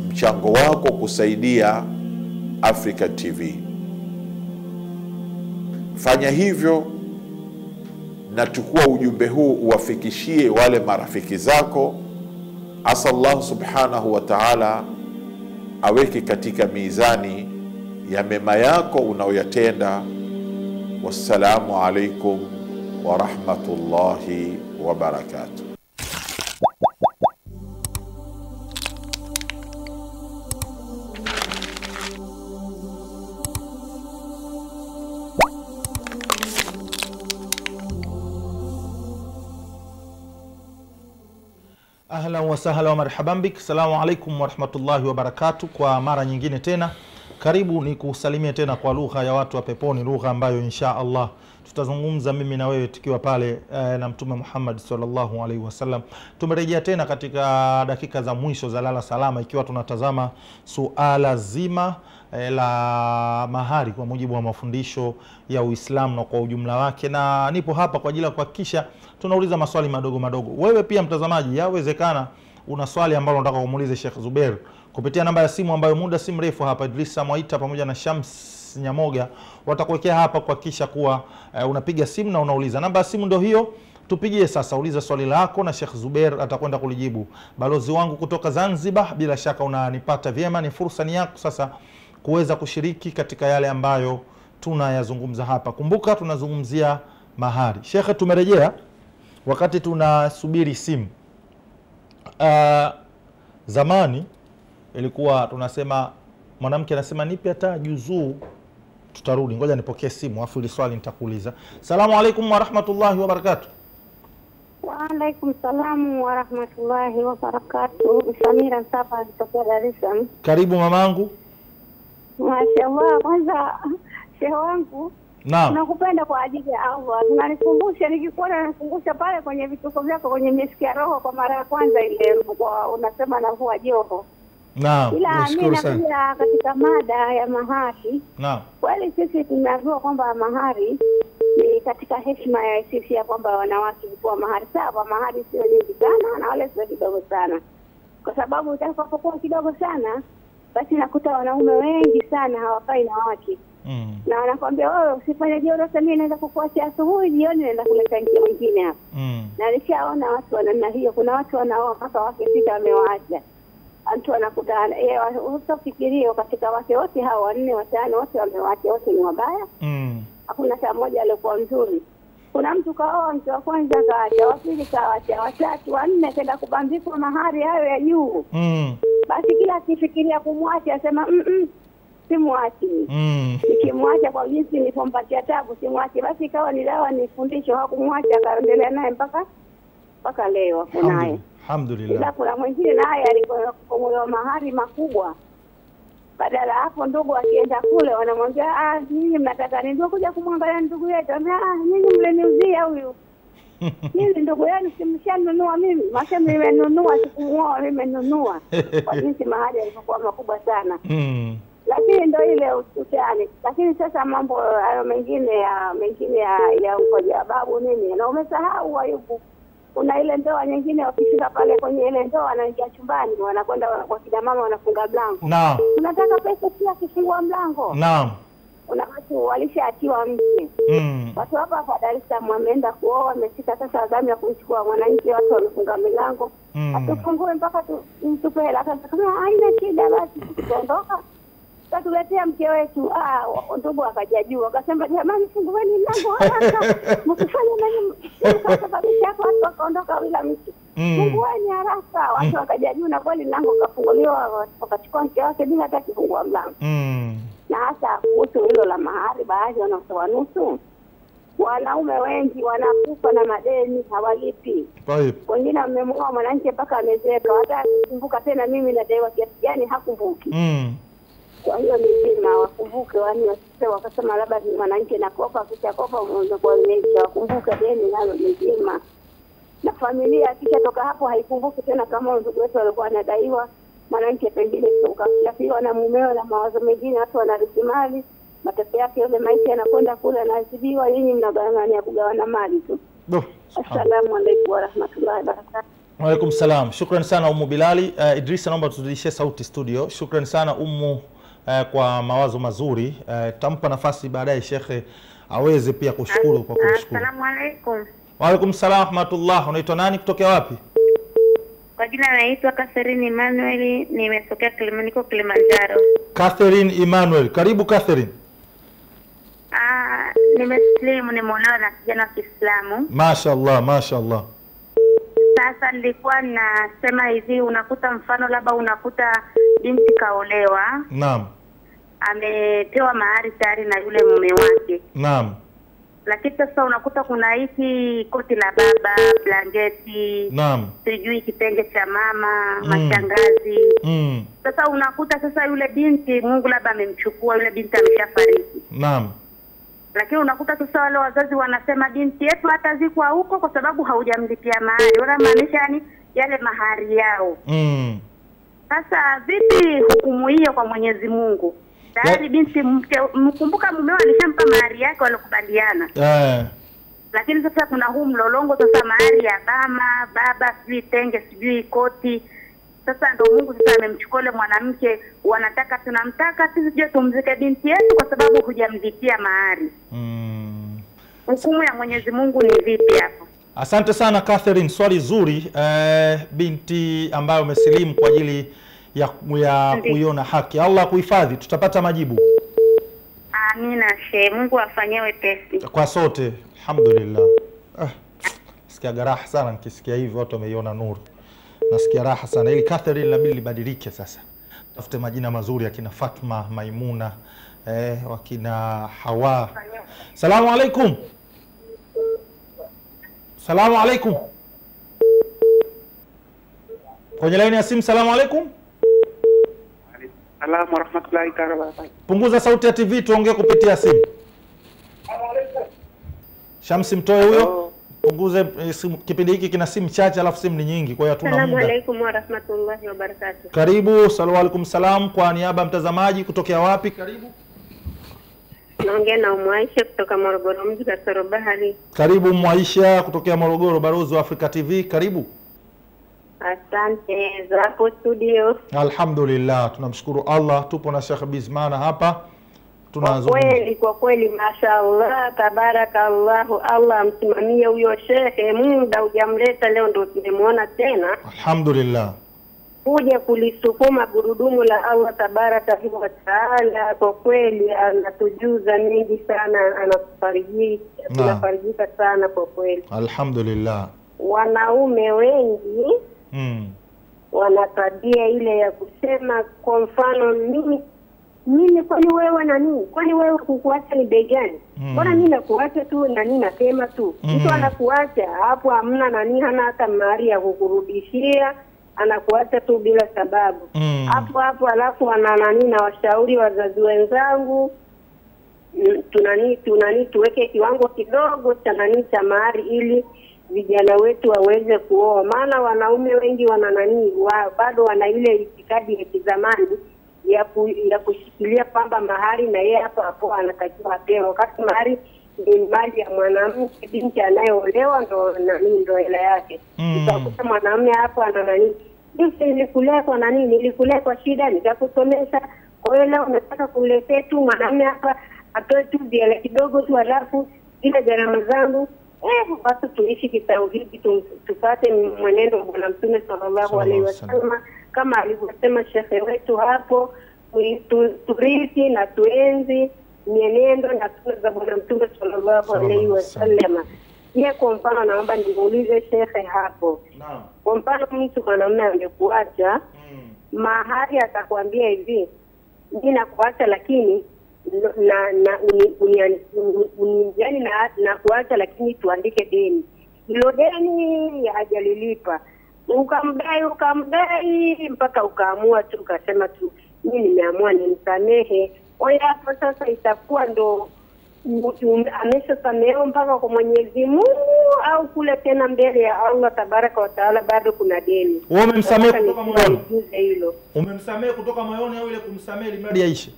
mchango wako kusaidia Africa TV. Fanya hivyo na chukua ujumbe huu uwafikishie wale marafiki zako. Asa Allah subhanahu wa ta'ala aweke katika mizani ya mema yako unaoyatenda. Wassalamu alaikum wa rahmatullahi wa barakatuh. Ahlan wa sahlan wa marhaban bik. Assalamu alaikum wa rahmatullahi wa barakatuh. Kwa mara nyingine tena karibu ni kusalimia tena kwa lugha ya watu wa peponi, lugha ambayo insha Allah tutazungumza mimi na wewe tukiwa pale na Mtume Muhammad sallallahu alaihi wasallam. Tumerejea tena katika dakika za mwisho za lala salama, ikiwa tunatazama suala zima la mahari kwa mujibu wa mafundisho ya Uislamu na kwa ujumla wake, na nipo hapa kwa ajili ya kuhakikisha tunauliza maswali madogo madogo. Wewe pia mtazamaji, yawezekana una swali ambalo unataka kumuuliza Sheikh Zubair kupitia namba ya simu ambayo muda si mrefu hapa Idrisa Mwaita pamoja na Shams Nyamoga watakuwekea hapa kuhakikisha kuwa unapiga simu na unauliza. Namba ya simu ndio hiyo, tupigie sasa, uliza swali lako na Sheikh Zubair atakwenda kulijibu. Balozi wangu kutoka Zanzibar, bila shaka unanipata vyema, ni fursa ni yako sasa kuweza kushiriki katika yale ambayo tunayazungumza hapa. Kumbuka tunazungumzia mahari. Sheikh, tumerejea wakati tunasubiri simu. Zamani ilikuwa tunasema, mwanamke anasema nipe hata juzuu, tutarudi, ngoja nipokee simu afu ile swali nitakuuliza. Salamu alaikum wa rahmatullahi wa barakatuh. Wa alaikum salamu wa rahmatullahi wa barakatuh. Samira Sapa kutoka Dar es Salaam. Karibu mamangu. Mashaallah. Kwanza shehe wangu, naam, nakupenda kwa ajili ya Allah. Unanikumbusha, nikikuona nakukumbusha pale kwenye vituko vyako kwenye Nimesikia Roho kwa mara ya kwanza ile kwa unasema na huwa Joho. Naam, ila mimi nakuja katika mada ya mahari. Naam. Kweli sisi tunaambiwa kwamba mahari ni katika heshima ya sisi ya kwamba wanawake hutoa mahari. Sawa, mahari sio nyingi sana na wale sio kidogo sana. Kwa sababu utakapokuwa kidogo sana, basi nakuta wanaume wengi sana hawafai na wake. Na wanakuambia wewe usifanye jioni, mimi naenda kukuacha asubuhi, jioni naenda kuleta nje mwingine hapa. Na nishaona watu wa namna hiyo. Kuna watu wanaoa mpaka wake sita wamewaacha. Mtu anakutana usifikirie katika wake wote hao 4 5 wote wamewaacha, wote ni wabaya. Hakuna hata mmoja aliyekuwa mzuri. Kuna mtu kaoa mtu wa kwanza kaacha, wa pili kaacha, wa tatu, wa 4 kaenda kubandikwa mahari hayo ya juu. Basi kila akifikiria kumwacha asema simwachi. Nikimwacha kwa jinsi nilipompatia tabu simwachi. Basi ikawa ni dawa, ni fundisho, hakumwacha akaendelea naye mpaka leo kunaye. Alhamdulillah. Ila kuna mwingine naye alikuwa kwa mahari makubwa. Badala hapo ndugu akienda kule wanamwambia nyinyi mnataka nini? Ndio kuja kumwangalia ndugu yetu. Nyinyi mleniuzia huyu. Nyinyi ndugu yenu simshanunua mimi. Maana mimi nimenunua, sikumuoa mimi nimenunua. Kwa jinsi mahari yalikuwa makubwa sana. Lakini ndio ile utani. Lakini sasa mambo hayo mengine ya ukoja babu nini? Na umesahau Ayubu. Kuna ile ndoa nyingine wakifika pale kwenye ile ndoa wanaingia chumbani, wanakwenda kwa kina mama wanafunga mlango. Naam. Unataka pesa pia kufungua mlango? Naam. Kuna watu walishaatiwa mke. Watu hapa Dar es Salaam wameenda kuoa, wamefika sasa zamu ya kumchukua mwananchi, watu wamefunga milango. Atufungue mpaka tupe hela. Kama haina shida basi tuondoka. Tuletea mke wetu. Ndugu akajajua akasema jamani fungueni mlango haraka. Mkifanya nani mkasababisha watu wakaondoka bila mtu. Fungueni haraka. Watu wakajajua na kweli mlango kafunguliwa, wakachukua mke wake bila hata kufungua mlango. Na hasa kuhusu hilo la mahari, baadhi wanatoa nusu. wanaume wengi wanakufa na madeni hawalipi. Wengine wamemwoa mwanamke mpaka amezeeka, hata kumbuka tena mimi nadaiwa kiasi gani hakumbuki. Kwa hiyo ni vyema wakumbuke, wasije wakasema labda mwanamke nakopa kisha kopa kwa mecha, wakumbuke deni nalo ni vyema. Na familia kisha toka hapo haikumbuki tena kama ndugu wetu walikuwa wanadaiwa, mwanamke pengine ukafiwa na mumeo na mawazo mengine, watu wanarithi mali, matokeo yake yule maisha yanakwenda kule na azidiwa, yeye mnagawanya kugawana mali tu. Assalamu alaykum wa rahmatullahi wa barakatuh. Wa alaykum salam. Shukrani sana Ummu Bilali. Idrisa, naomba tuzidishie sauti studio. Shukrani sana Ummu kwa mawazo mazuri. Tampa nafasi baadaye shekhe aweze pia kushukuru kwa kushukuru. Assalamu alaykum. Wa alaykum salam wa rahmatullah. Unaitwa nani kutokea wapi? Kwa jina naitwa Catherine Emmanuel, nimetokea Kilimanjaro. Catherine Emmanuel, karibu Catherine. Nimeslimu, nimeolewa na kijana wa Kiislamu. Mashaallah, mashaallah. Sasa nilikuwa nasema hivi, unakuta mfano labda unakuta binti kaolewa. Naam. Amepewa mahari tayari na yule mume wake. Naam. Lakini sasa unakuta kuna hiki koti la baba, blanketi, naam, sijui kitenge cha mama, mashangazi. Sasa unakuta sasa yule binti Mungu labda amemchukua, yule binti ameshafariki. Naam. Lakini unakuta sasa wale wazazi wanasema binti yetu hatazikwa huko kwa sababu haujamlipia mahari. Wanamaanisha yani yale mahari yao. Sasa vipi hukumu hiyo kwa Mwenyezi Mungu? Tayari binti mkumbuka mumeo alishampa mahari yake walikubaliana. Lakini sasa kuna huu mlolongo sasa, mahari ya mama, baba, sijui tenge, sijui koti. Sasa ndio Mungu sasa amemchukua yule mwanamke, wanataka tunamtaka sisi je tumzike binti yetu kwa sababu hujamlipia mahari. Hukumu ya Mwenyezi Mungu ni vipi hapo? Asante sana Catherine, swali zuri. Binti ambayo umesilimu kwa ajili ya kuiona haki. Allah kuhifadhi, tutapata majibu. Amina shehe, Mungu afanyie wepesi kwa sote. Alhamdulillah. Nasikia raha sana nikisikia hivi watu wameiona nuru. Nasikia raha sana. Ili Catherine inabidi libadilike sasa. Tafute majina mazuri ya kina Fatma, Maimuna, wakina Hawa. Salamu alaikum. Salamu alaikum. Kwenye laini ya simu. Salamu alaikum. Salamu wa rahmatullahi wa barakatuh. Punguza sauti ya TV tuongee kupitia simu. Shamsi mtoe huyo. Punguze kipindi hiki kina simu chache alafu simu ni nyingi kwa hiyo hatuna muda. Assalamu alaykum wa rahmatullahi wa barakatuh. Karibu. Salamu alaykum salam. Kwa niaba ya mtazamaji kutokea wapi? Karibu. Naongea na Mwaisha kutoka Morogoro mji Kasoro Bahari. Karibu Mwaisha kutokea Morogoro, Barozi wa Africa TV. Karibu. Asante zako studio. Alhamdulillah, tunamshukuru Allah, tupo na Sheikh Bizmana hapa. Tunazungumza. Kwa kweli mashaallah, tabarakallahu, Allah amsimamie huyo shekhe, muda hujamleta leo ndio tumemuona tena. Alhamdulillah. Kuja kulisukuma gurudumu la Allah tabaraka wa taala, kwa kweli anatujuza mengi sana, anafarijika sana kwa kweli. Alhamdulillah. Wanaume wengi wana tabia ile ya kusema, kwa mfano mimi kwani wewe na nini? Kwani wewe kukuacha ni bei gani? Mbona mimi nakuacha tu na nini nasema tu. Mtu anakuacha hapo hamna nani, hana hata mahari ya kukurudishia, anakuacha tu bila sababu. Hapo alafu ana nani, na washauri wazazi wenzangu tunani tuweke kiwango kidogo cha nani cha mahari ili vijana wetu waweze kuoa. Maana wanaume wengi wana nani bado wana ile itikadi ya kizamani ya kushikilia kwamba mahari na yeye hapo anatakiwa apewe, wakati mahari ni mali ya mwanamke. Binti anayeolewa ndo hela yake. Utakuta mwanamume hapo ana nani, nilikulea kwa nani, nilikulea kwa shida, nikakusomesha, kwa hiyo leo unataka kuletea tu mwanamume hapa atoe tu bila kidogo tu alafu ile gharama zangu. Basi tuishi kitauhidi, tupate mwenendo wa Bwana Mtume sallallahu alaihi wasallam kama alivyosema shekhe wetu hapo, turithi na tuenzi mienendo na sunna za Bwana Mtume sallallahu alaihi wasallam. Yeye kwa mfano naomba niulize shekhe hapo. Naam. Kwa mfano mtu mwanamume angekuacha mahari akakwambia hivi, mimi nakuacha lakini na kuacha, lakini tuandike deni. Hilo deni hajalilipa, ukamdai mpaka ukaamua tu ukasema tu mimi nimeamua nimsamehe. Kwa hiyo hapo sasa itakuwa ndo ameshasamehewa mpaka kwa Mwenyezi Mungu, au kule tena mbele ya Allah Tabaraka wa Taala bado kuna deni. Wewe umemsamehe kutoka moyoni? Umemsamehe kutoka moyoni au ile kumsamehe limradi aishe?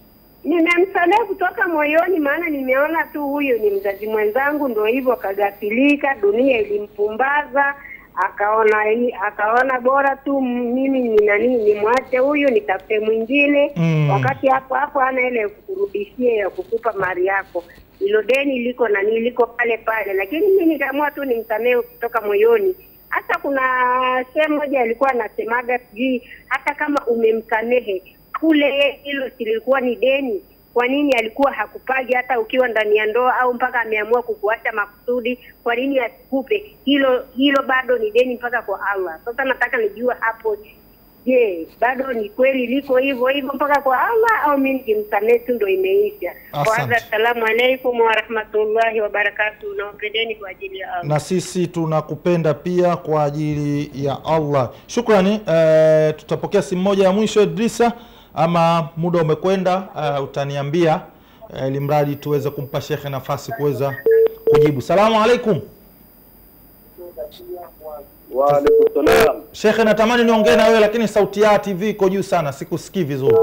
Nimemsamehe kutoka moyoni, maana nimeona tu huyu ni mzazi mwenzangu, ndio hivyo kagafilika, dunia ilimpumbaza, akaona bora tu mimi nimwache huyu nitafute mwingine. Wakati hapo ana ile kurudishia ya kukupa mali yako, hilo deni liko pale pale, lakini mimi nikaamua tu nimsamehe kutoka moyoni. Hata kuna sehemu moja alikuwa anasemaga hata kama umemsamehe kule, hilo silikuwa ni deni, kwa nini alikuwa hakupagi hata ukiwa ndani ya ndoa, au mpaka ameamua kukuacha makusudi, kwa nini asikupe? Hilo bado ni deni mpaka kwa Allah. Sasa nataka nijue hapo, je, bado ni kweli liko hivyo mpaka kwa Allah, au mimi nikimsamehe tu ndio imeisha? Assalamu alaykum wa rahmatullahi wa barakatuh. Nampendeni kwa ajili ya Allah. Na sisi tunakupenda pia kwa ajili ya Allah. Shukrani. Tutapokea simu moja ya mwisho Idrisa, ama muda umekwenda, utaniambia ili mradi tuweze kumpa shekhe nafasi kuweza kujibu. Salamu alaykum. Wa alaykum salam. Shekhe, natamani niongee na wewe lakini sauti ya TV iko juu sana, sikusikii vizuri.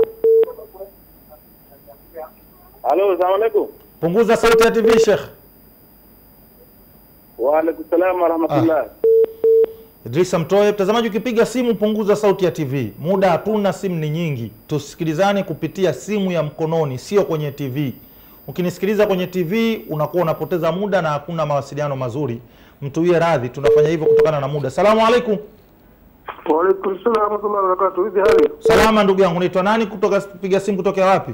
Halo, salamu alaykum. Punguza sauti ya TV Shekhe. Wa alaykum salam wa rahmatullah. Idrisa Mtoe, mtazamaji ukipiga simu punguza sauti ya TV. Muda hatuna, simu ni nyingi. Tusikilizane kupitia simu ya mkononi, sio kwenye TV. Ukinisikiliza kwenye TV unakuwa unapoteza muda na hakuna mawasiliano mazuri. Mtuwie radhi, tunafanya hivyo kutokana na muda. Salamu alaykum. Wa alaykum salam wa rahmatullahi wa barakatuh. Hivi hali? Salama ndugu yangu, unaitwa nani? Piga simu kutokea wapi?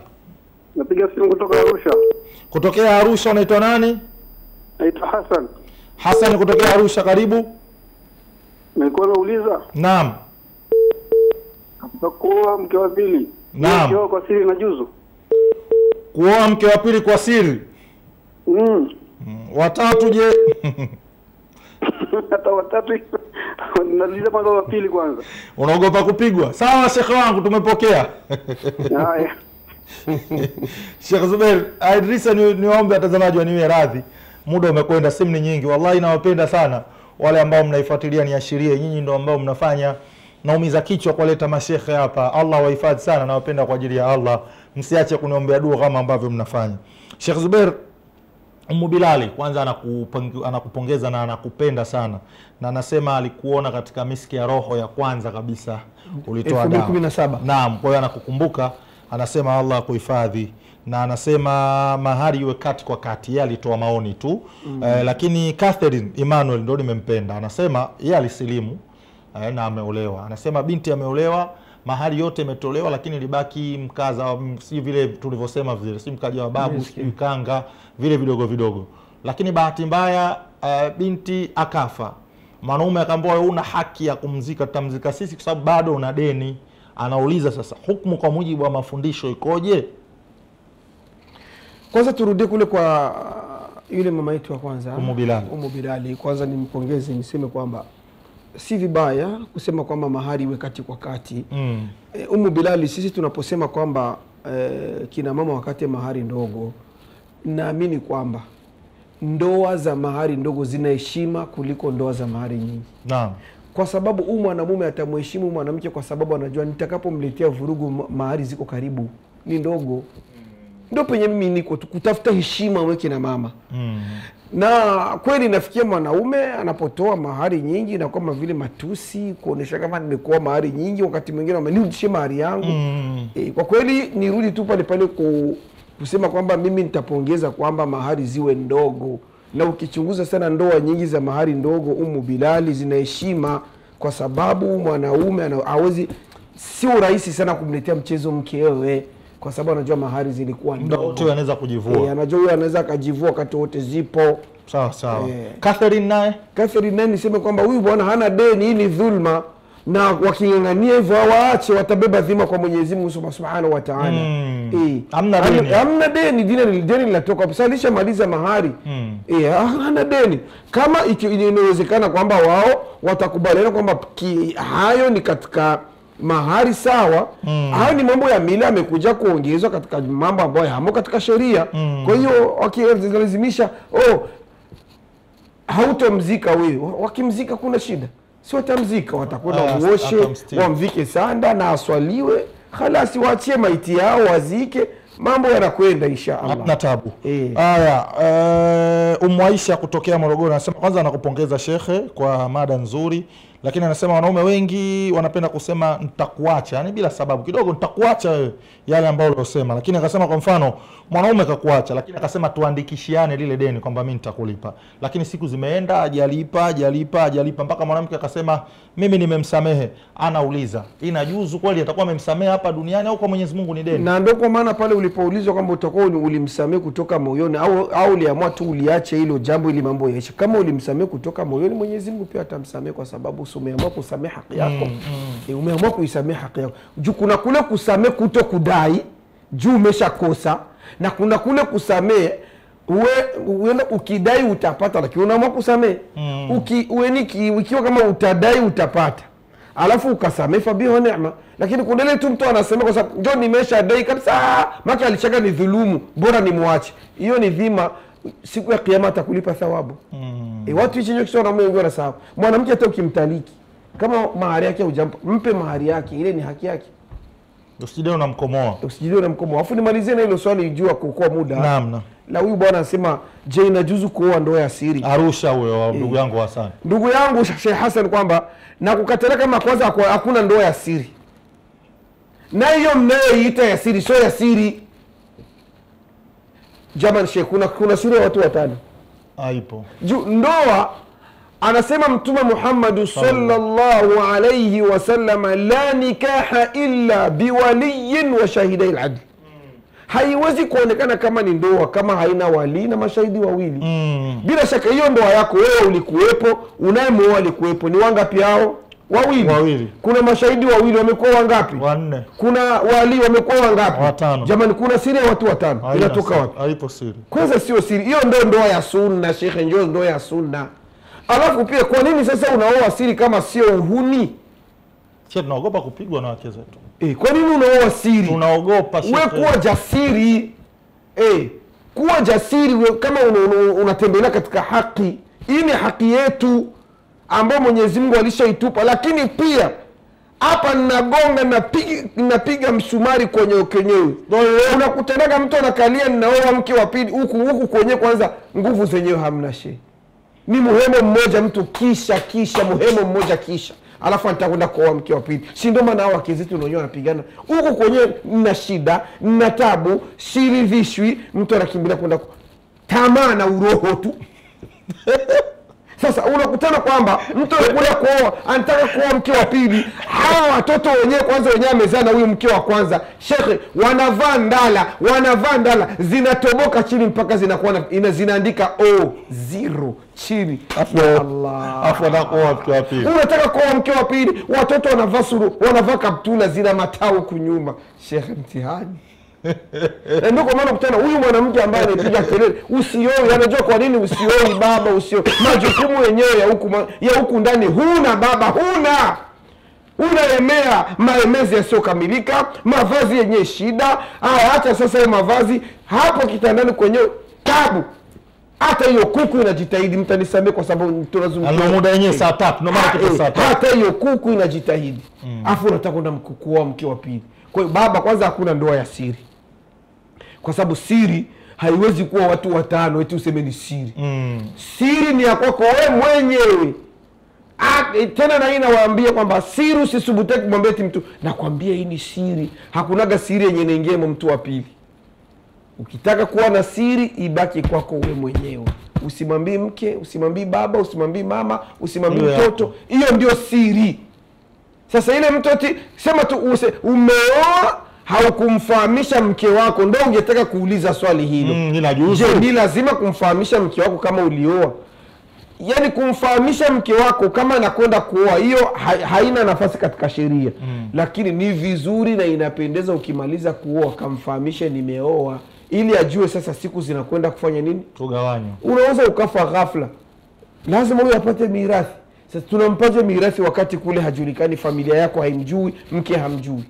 Napiga simu kutoka Arusha. Kutokea Arusha, unaitwa nani? Naitwa Hassan. Hassan kutokea Arusha, karibu. Nilikuwa nauliza. Naam. Kuoa mke wa pili. Naam. Kuoa kwa siri na juzu. Kuoa mke wa pili kwa siri. Watatu je? Hata watatu. Nauliza kwanza wa pili kwanza. Unaogopa kupigwa? Sawa shekhe wangu, tumepokea. Haya. Sheikh Zubair, Idrisa niombe watazamaji waniwe radhi. Muda umekwenda, simu ni nyingi. Wallahi nawapenda sana wale ambao mnaifuatilia, niashirie nyinyi ndio ambao mnafanya naumiza kichwa kwa leta mashekhe hapa. Allah wahifadhi sana, nawapenda kwa ajili ya Allah. Msiache kuniombea dua kama ambavyo mnafanya. Sheikh Zubair, Bilali kwanza anakupongeza na anakupenda sana, na anasema alikuona katika miski ya roho ya kwanza kabisa ulitoa dawa 2017. Naam, kwa hiyo anakukumbuka, anasema Allah akuhifadhi, na anasema mahari iwe kati kwa kati. Yeye alitoa maoni tu. Lakini Catherine Emmanuel ndio nimempenda, anasema yeye alisilimu na ameolewa. Anasema binti ameolewa, mahari yote imetolewa, lakini libaki mkaza, si vile tulivyosema vile, si mkaja wa babu, si mkanga, vile vidogo vidogo. Lakini bahati mbaya binti akafa. Mwanaume akaambiwa wewe una haki ya kumzika, tutamzika sisi kwa sababu bado una deni. Anauliza sasa hukumu kwa mujibu wa mafundisho ikoje? Kwanza turudie kule kwa yule mama yetu wa kwanza, Umu Bilali. Kwanza nimpongeze, niseme kwamba si vibaya kusema kwamba mahari iwe kati kwa kati. Umu Bilali, sisi tunaposema kwamba kina mama wakati mahari ndogo, naamini kwamba ndoa za mahari ndogo zina heshima kuliko ndoa za mahari nyingi. Naam. Kwa sababu mwanamume atamheshimu mwanamke kwa sababu anajua nitakapomletea vurugu mahari ziko karibu, ni ndogo. Ndio penye mimi niko kutafuta heshima weke na mama. Na kweli nafikia mwanaume anapotoa mahari nyingi na kama vile matusi, kuonesha kama nimekuwa mahari nyingi, wakati mwingine amenirudishie mahari yangu. Kwa kweli nirudi tu pale pale kusema kwamba mimi nitapongeza kwamba mahari ziwe ndogo. Na ukichunguza sana ndoa nyingi za mahari ndogo, Umu Bilali, zina heshima kwa sababu mwanaume hawezi, sio rahisi sana kumletea mchezo mkewe kwa sababu anajua mahari zilikuwa ndogo. Mtu anaweza kujivua. Anajua huyo anaweza akajivua wakati wote zipo. Sawa sawa. Catherine naye niseme kwamba huyu bwana hana deni, hii ni dhulma. na wakingangania hivyo waache, watabeba dhima kwa Mwenyezi Mungu Subhanahu wa Ta'ala. Hamna deni, deni linatoka hapo. Sasa alishamaliza mahari. Hana deni. Kama inawezekana kwamba wao watakubaliana kwamba hayo ni katika mahari sawa, hayo ni mambo ya mila amekuja kuongezwa katika mambo ambayo hamo katika sheria. Kwa hiyo wakilazimisha hautomzika wewe, wakimzika kuna shida. Si watamzika, watakwenda uoshe, wamvike sanda na aswaliwe, khalasi waachie maiti yao wazike, mambo yanakwenda insha Allah. Hapana tabu. Haya, Aisha kutokea Morogoro anasema kwanza anakupongeza shekhe kwa mada nzuri, lakini anasema wanaume wengi wanapenda kusema nitakuacha, yani bila sababu, kidogo nitakuacha wewe yale ambayo uliosema. Lakini akasema kwa mfano mwanaume akakuacha, lakini akasema tuandikishiane lile deni kwamba mimi nitakulipa, lakini siku zimeenda hajalipa mpaka mwanamke akasema mimi nimemsamehe. Anauliza inajuzu kweli, atakuwa amemsamehe hapa duniani au kwa Mwenyezi Mungu ni deni? Na ndio kwa maana pale ulipoulizwa kwamba utakuwa ulimsamehe kutoka moyoni au uliamua tu uliache hilo jambo ili mambo yaishe, kama ulimsamehe kutoka moyoni, Mwenyezi Mungu pia atamsamehe, kwa sababu umeamua kusamehe haki yako. Umeamua kuisamehe haki yako. Juu kuna kule kusamehe kuto kudai, juu umeshakosa, na kuna kule kusamehe uenda ukidai utapata, lakini unaamua kusamehe. Ikiwa kama utadai utapata, alafu ukasamehe fa bihi neema. Lakini kuna ile tu mtu anasema kwa sababu njoo nimeshadai kabisa, maka alichaka ni dhulumu, bora nimwache. Hiyo ni dhima, siku ya kiyama atakulipa thawabu. Watu hichi nyo kisha na Mungu wanasahau. Mwanamke hata ukimtaliki, kama mahari yake hujampa, mpe mahari yake, ile ni haki yake. Usijideo unamkomoa. Afu nimalizie na hilo swali jua kuokoa muda. Naam. La huyu bwana anasema, je, inajuzu kuoa ndoa ya siri? Arusha huyo ndugu yangu Hassan. Ndugu yangu Sheikh Hassan kwamba na kukatalia kama kwanza hakuna ndoa ya siri. Na hiyo mnayoiita ya siri sio ya siri. Jamani Sheikh, kuna siri ya watu watano. Haipo. Ndoa anasema Mtume Muhammad sallallahu alayhi wasallam, la nikaha illa biwaliyin wa shahidai al-adl. Haiwezi kuonekana kama ni ndoa kama haina wali na mashahidi wawili. Bila shaka hiyo ndoa yako wewe ulikuwepo, unayemuoa alikuwepo, ni wangapi hao? Wawili. Kuna mashahidi wawili, wamekuwa wangapi? 4. Kuna wali, wamekuwa wangapi? 5. Jamani, kuna siri ya watu 5. Inatoka wapi? Haipo siri. Kwanza sio siri. Hiyo ndio ndoa ya sunna, shekhe, ndio ndoa ya sunna. Alafu pia kwa nini sasa unaoa siri kama sio uhuni? Sisi tunaogopa kupigwa na wake zetu. Kwa nini unaoa siri? Tunaogopa. Wewe kuwa jasiri. Kuwa jasiri kama unatembelea katika haki. Hii ni haki yetu ambayo Mwenyezi Mungu alishaitupa. Lakini pia hapa ninagonga napiga msumari kwenye kenyewe. Unakutanaga mtu anakalia ninaoa mke wa pili, huku kwenye kwanza nguvu zenyewe hamna she. Ni muhemo mmoja mtu kisha muhemo mmoja kisha, alafu nitakwenda kuoa mke wa pili. Si ndio maana hao wake zetu wenyewe wanapigana. Huko kwenye nina shida, nina tabu, siridhishwi, mtu anakimbilia kwenda tamaa na uroho tu. Sasa unakutana kwamba mtu anakuja kuoa, anataka kuoa mke wa pili. Hawa watoto wenyewe kwanza amezaa na huyu mke wa kwanza. Shekhe, wanavaa ndala, zinatoboka chini mpaka zinakuwa zinaandika O0 chini. Allah. Afu anakuoa mke wa pili. Unataka kuoa mke wa pili, watoto wanavaa kaptula zina matao kunyuma. Shekhe, mtihani. Ndio kwa maana kutana huyu mwanamke ambaye anapiga kelele usioi, anajua kwa nini usioi baba, usioi. Majukumu yenyewe ya huku ndani huna baba, unaemea maemezi yasiokamilika, mavazi yenye shida. Hata sasa hiyo mavazi hapo kitandani kwenyewe tabu. Hata hiyo kuku inajitahidi, mtanisamee kwa sababu tunazungumza muda yenyewe saa 3 ndio maana kitu saa 3. Hata hiyo kuku inajitahidi. Afu unataka kwenda kuoa mke wa pili. Kwa hiyo baba, kwanza hakuna ndoa ya siri. Kwa sababu siri haiwezi kuwa watu 5 eti useme ni siri. Siri ni ya kwako wewe mwenyewe. Tena na hii nawaambia kwamba siri usisubutaki kumwambia eti mtu, nakwambia hii ni siri. Hakunaga siri yenye inaingia mtu wa pili. Ukitaka kuwa na siri ibaki kwako wewe mwenyewe. Usimwambie mke, usimwambie baba, usimwambie mama, usimwambie mtoto. Hiyo ndio siri. Sasa ile mtu ati sema tu umeoa haukumfahamisha mke wako, ndio ungetaka kuuliza swali hilo. Inajuzu. Je, ni lazima kumfahamisha mke wako kama ulioa? yani kumfahamisha mke wako kama anakwenda kuoa, hiyo haina nafasi katika sheria. Lakini ni vizuri na inapendeza ukimaliza kuoa kamfahamisha nimeoa, ili ajue sasa siku zinakwenda kufanya nini, tugawanywa. Unaweza ukafa ghafla, lazima huyo apate mirathi. Sasa tunampaje mirathi wakati kule hajulikani, familia yako haimjui, mke hamjui?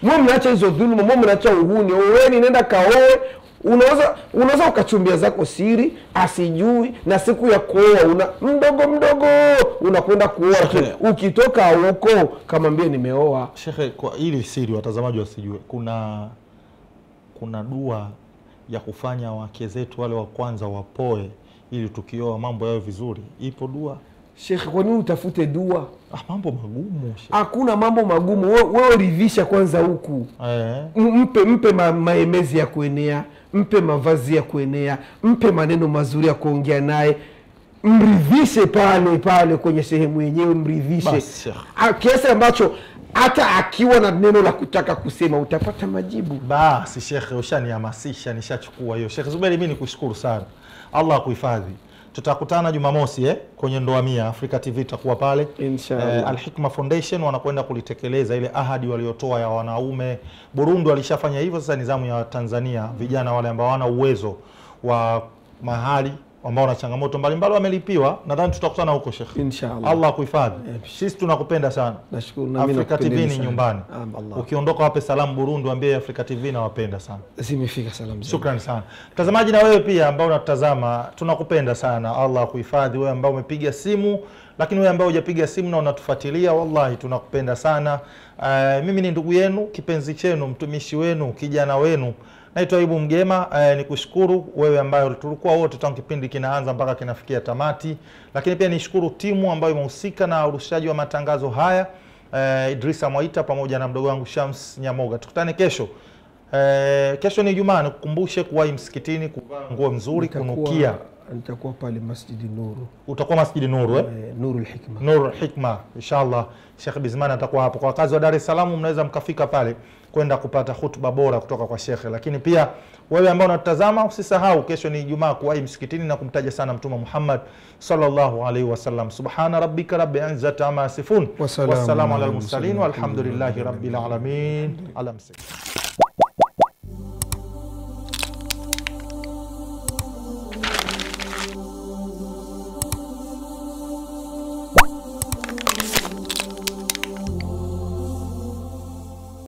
Mwe mnaacha hizo dhuluma, mwe mnaacha uhuni. Oweni, nenda kaoe. Unaweza ukachumbia zako siri, asijui, na siku ya kuoa mdogo unakwenda kuoa. Ukitoka huko kama mbie nimeoa. Shekhe, kwa ili siri watazamaji wasijue, kuna dua ya kufanya wake zetu wale wa kwanza wapoe ili tukioa mambo yawe vizuri. Ipo dua? Shekhe, kwa nini utafute dua? Mambo magumu shekhe. Hakuna mambo magumu. Wewe ridhisha kwanza huku. Mpe maemezi ya kuenea, mpe mavazi ya kuenea, mpe maneno mazuri ya kuongea naye. Mridhishe pale kwenye sehemu yenyewe, mridhishe. Kiasi ambacho hata akiwa na neno la kutaka kusema utapata majibu. Basi shekhe, ushanihamasisha, nishachukua hiyo. Shekhe Zuberi, mimi nikushukuru sana. Allah akuhifadhi. Tutakutana Jumamosi kwenye Ndoa 100 Africa TV, tutakuwa pale inshallah. Al-Hikma Foundation wanakwenda kulitekeleza ile ahadi waliotoa ya wanaume. Burundi walishafanya hivyo, sasa ni zamu ya Tanzania. Vijana wale ambao wana uwezo wa mahali, ambao na changamoto mbalimbali wamelipiwa. Nadhani tutakutana huko Sheikh. Inshallah. Allah akuhifadhi. Sisi tunakupenda sana. Nashukuru na mimi Africa TV ni nyumbani. Ukiondoka wape salamu Burundi, waambie Africa TV na wapenda sana. Zimefika salamu. Shukrani sana. Mtazamaji na wewe pia ambao unatazama, tunakupenda sana. Allah akuhifadhi wewe ambao umepiga simu, lakini wewe ambao hujapiga simu na unatufuatilia, wallahi tunakupenda sana. Mimi ni ndugu yenu, kipenzi chenu, mtumishi wenu, kijana wenu. Naitwa Ayubu Mgema. Nikushukuru wewe ambayo tulikuwa wote tangu kipindi kinaanza mpaka kinafikia tamati. Lakini pia nishukuru timu ambayo imehusika na urushaji wa matangazo haya, Idrisa Mwaita pamoja na mdogo wangu Shams Nyamoga. Tukutane kesho. Kesho ni Ijumaa, nikukumbushe kuwahi msikitini, kuvaa nguo nzuri, kunukia. Nitakuwa pale Masjidi Nuru. Utakuwa Masjidi Nuru Nurul Hikma. Nurul Hikma. Inshallah Sheikh Bizman atakuwa hapo. Kwa wakazi wa Dar es Salaam mnaweza mkafika pale kwenda kupata hutuba bora kutoka kwa Sheikh. Lakini pia wewe ambao unatazama, usisahau kesho ni Ijumaa, kuwahi msikitini na kumtaja sana Mtume Muhammad sallallahu alaihi wasallam. Subhana rabbika rabbil izzati amma yasifun. Wassalamu ala al-mursalin walhamdulillahi rabbil alamin. Alamsik.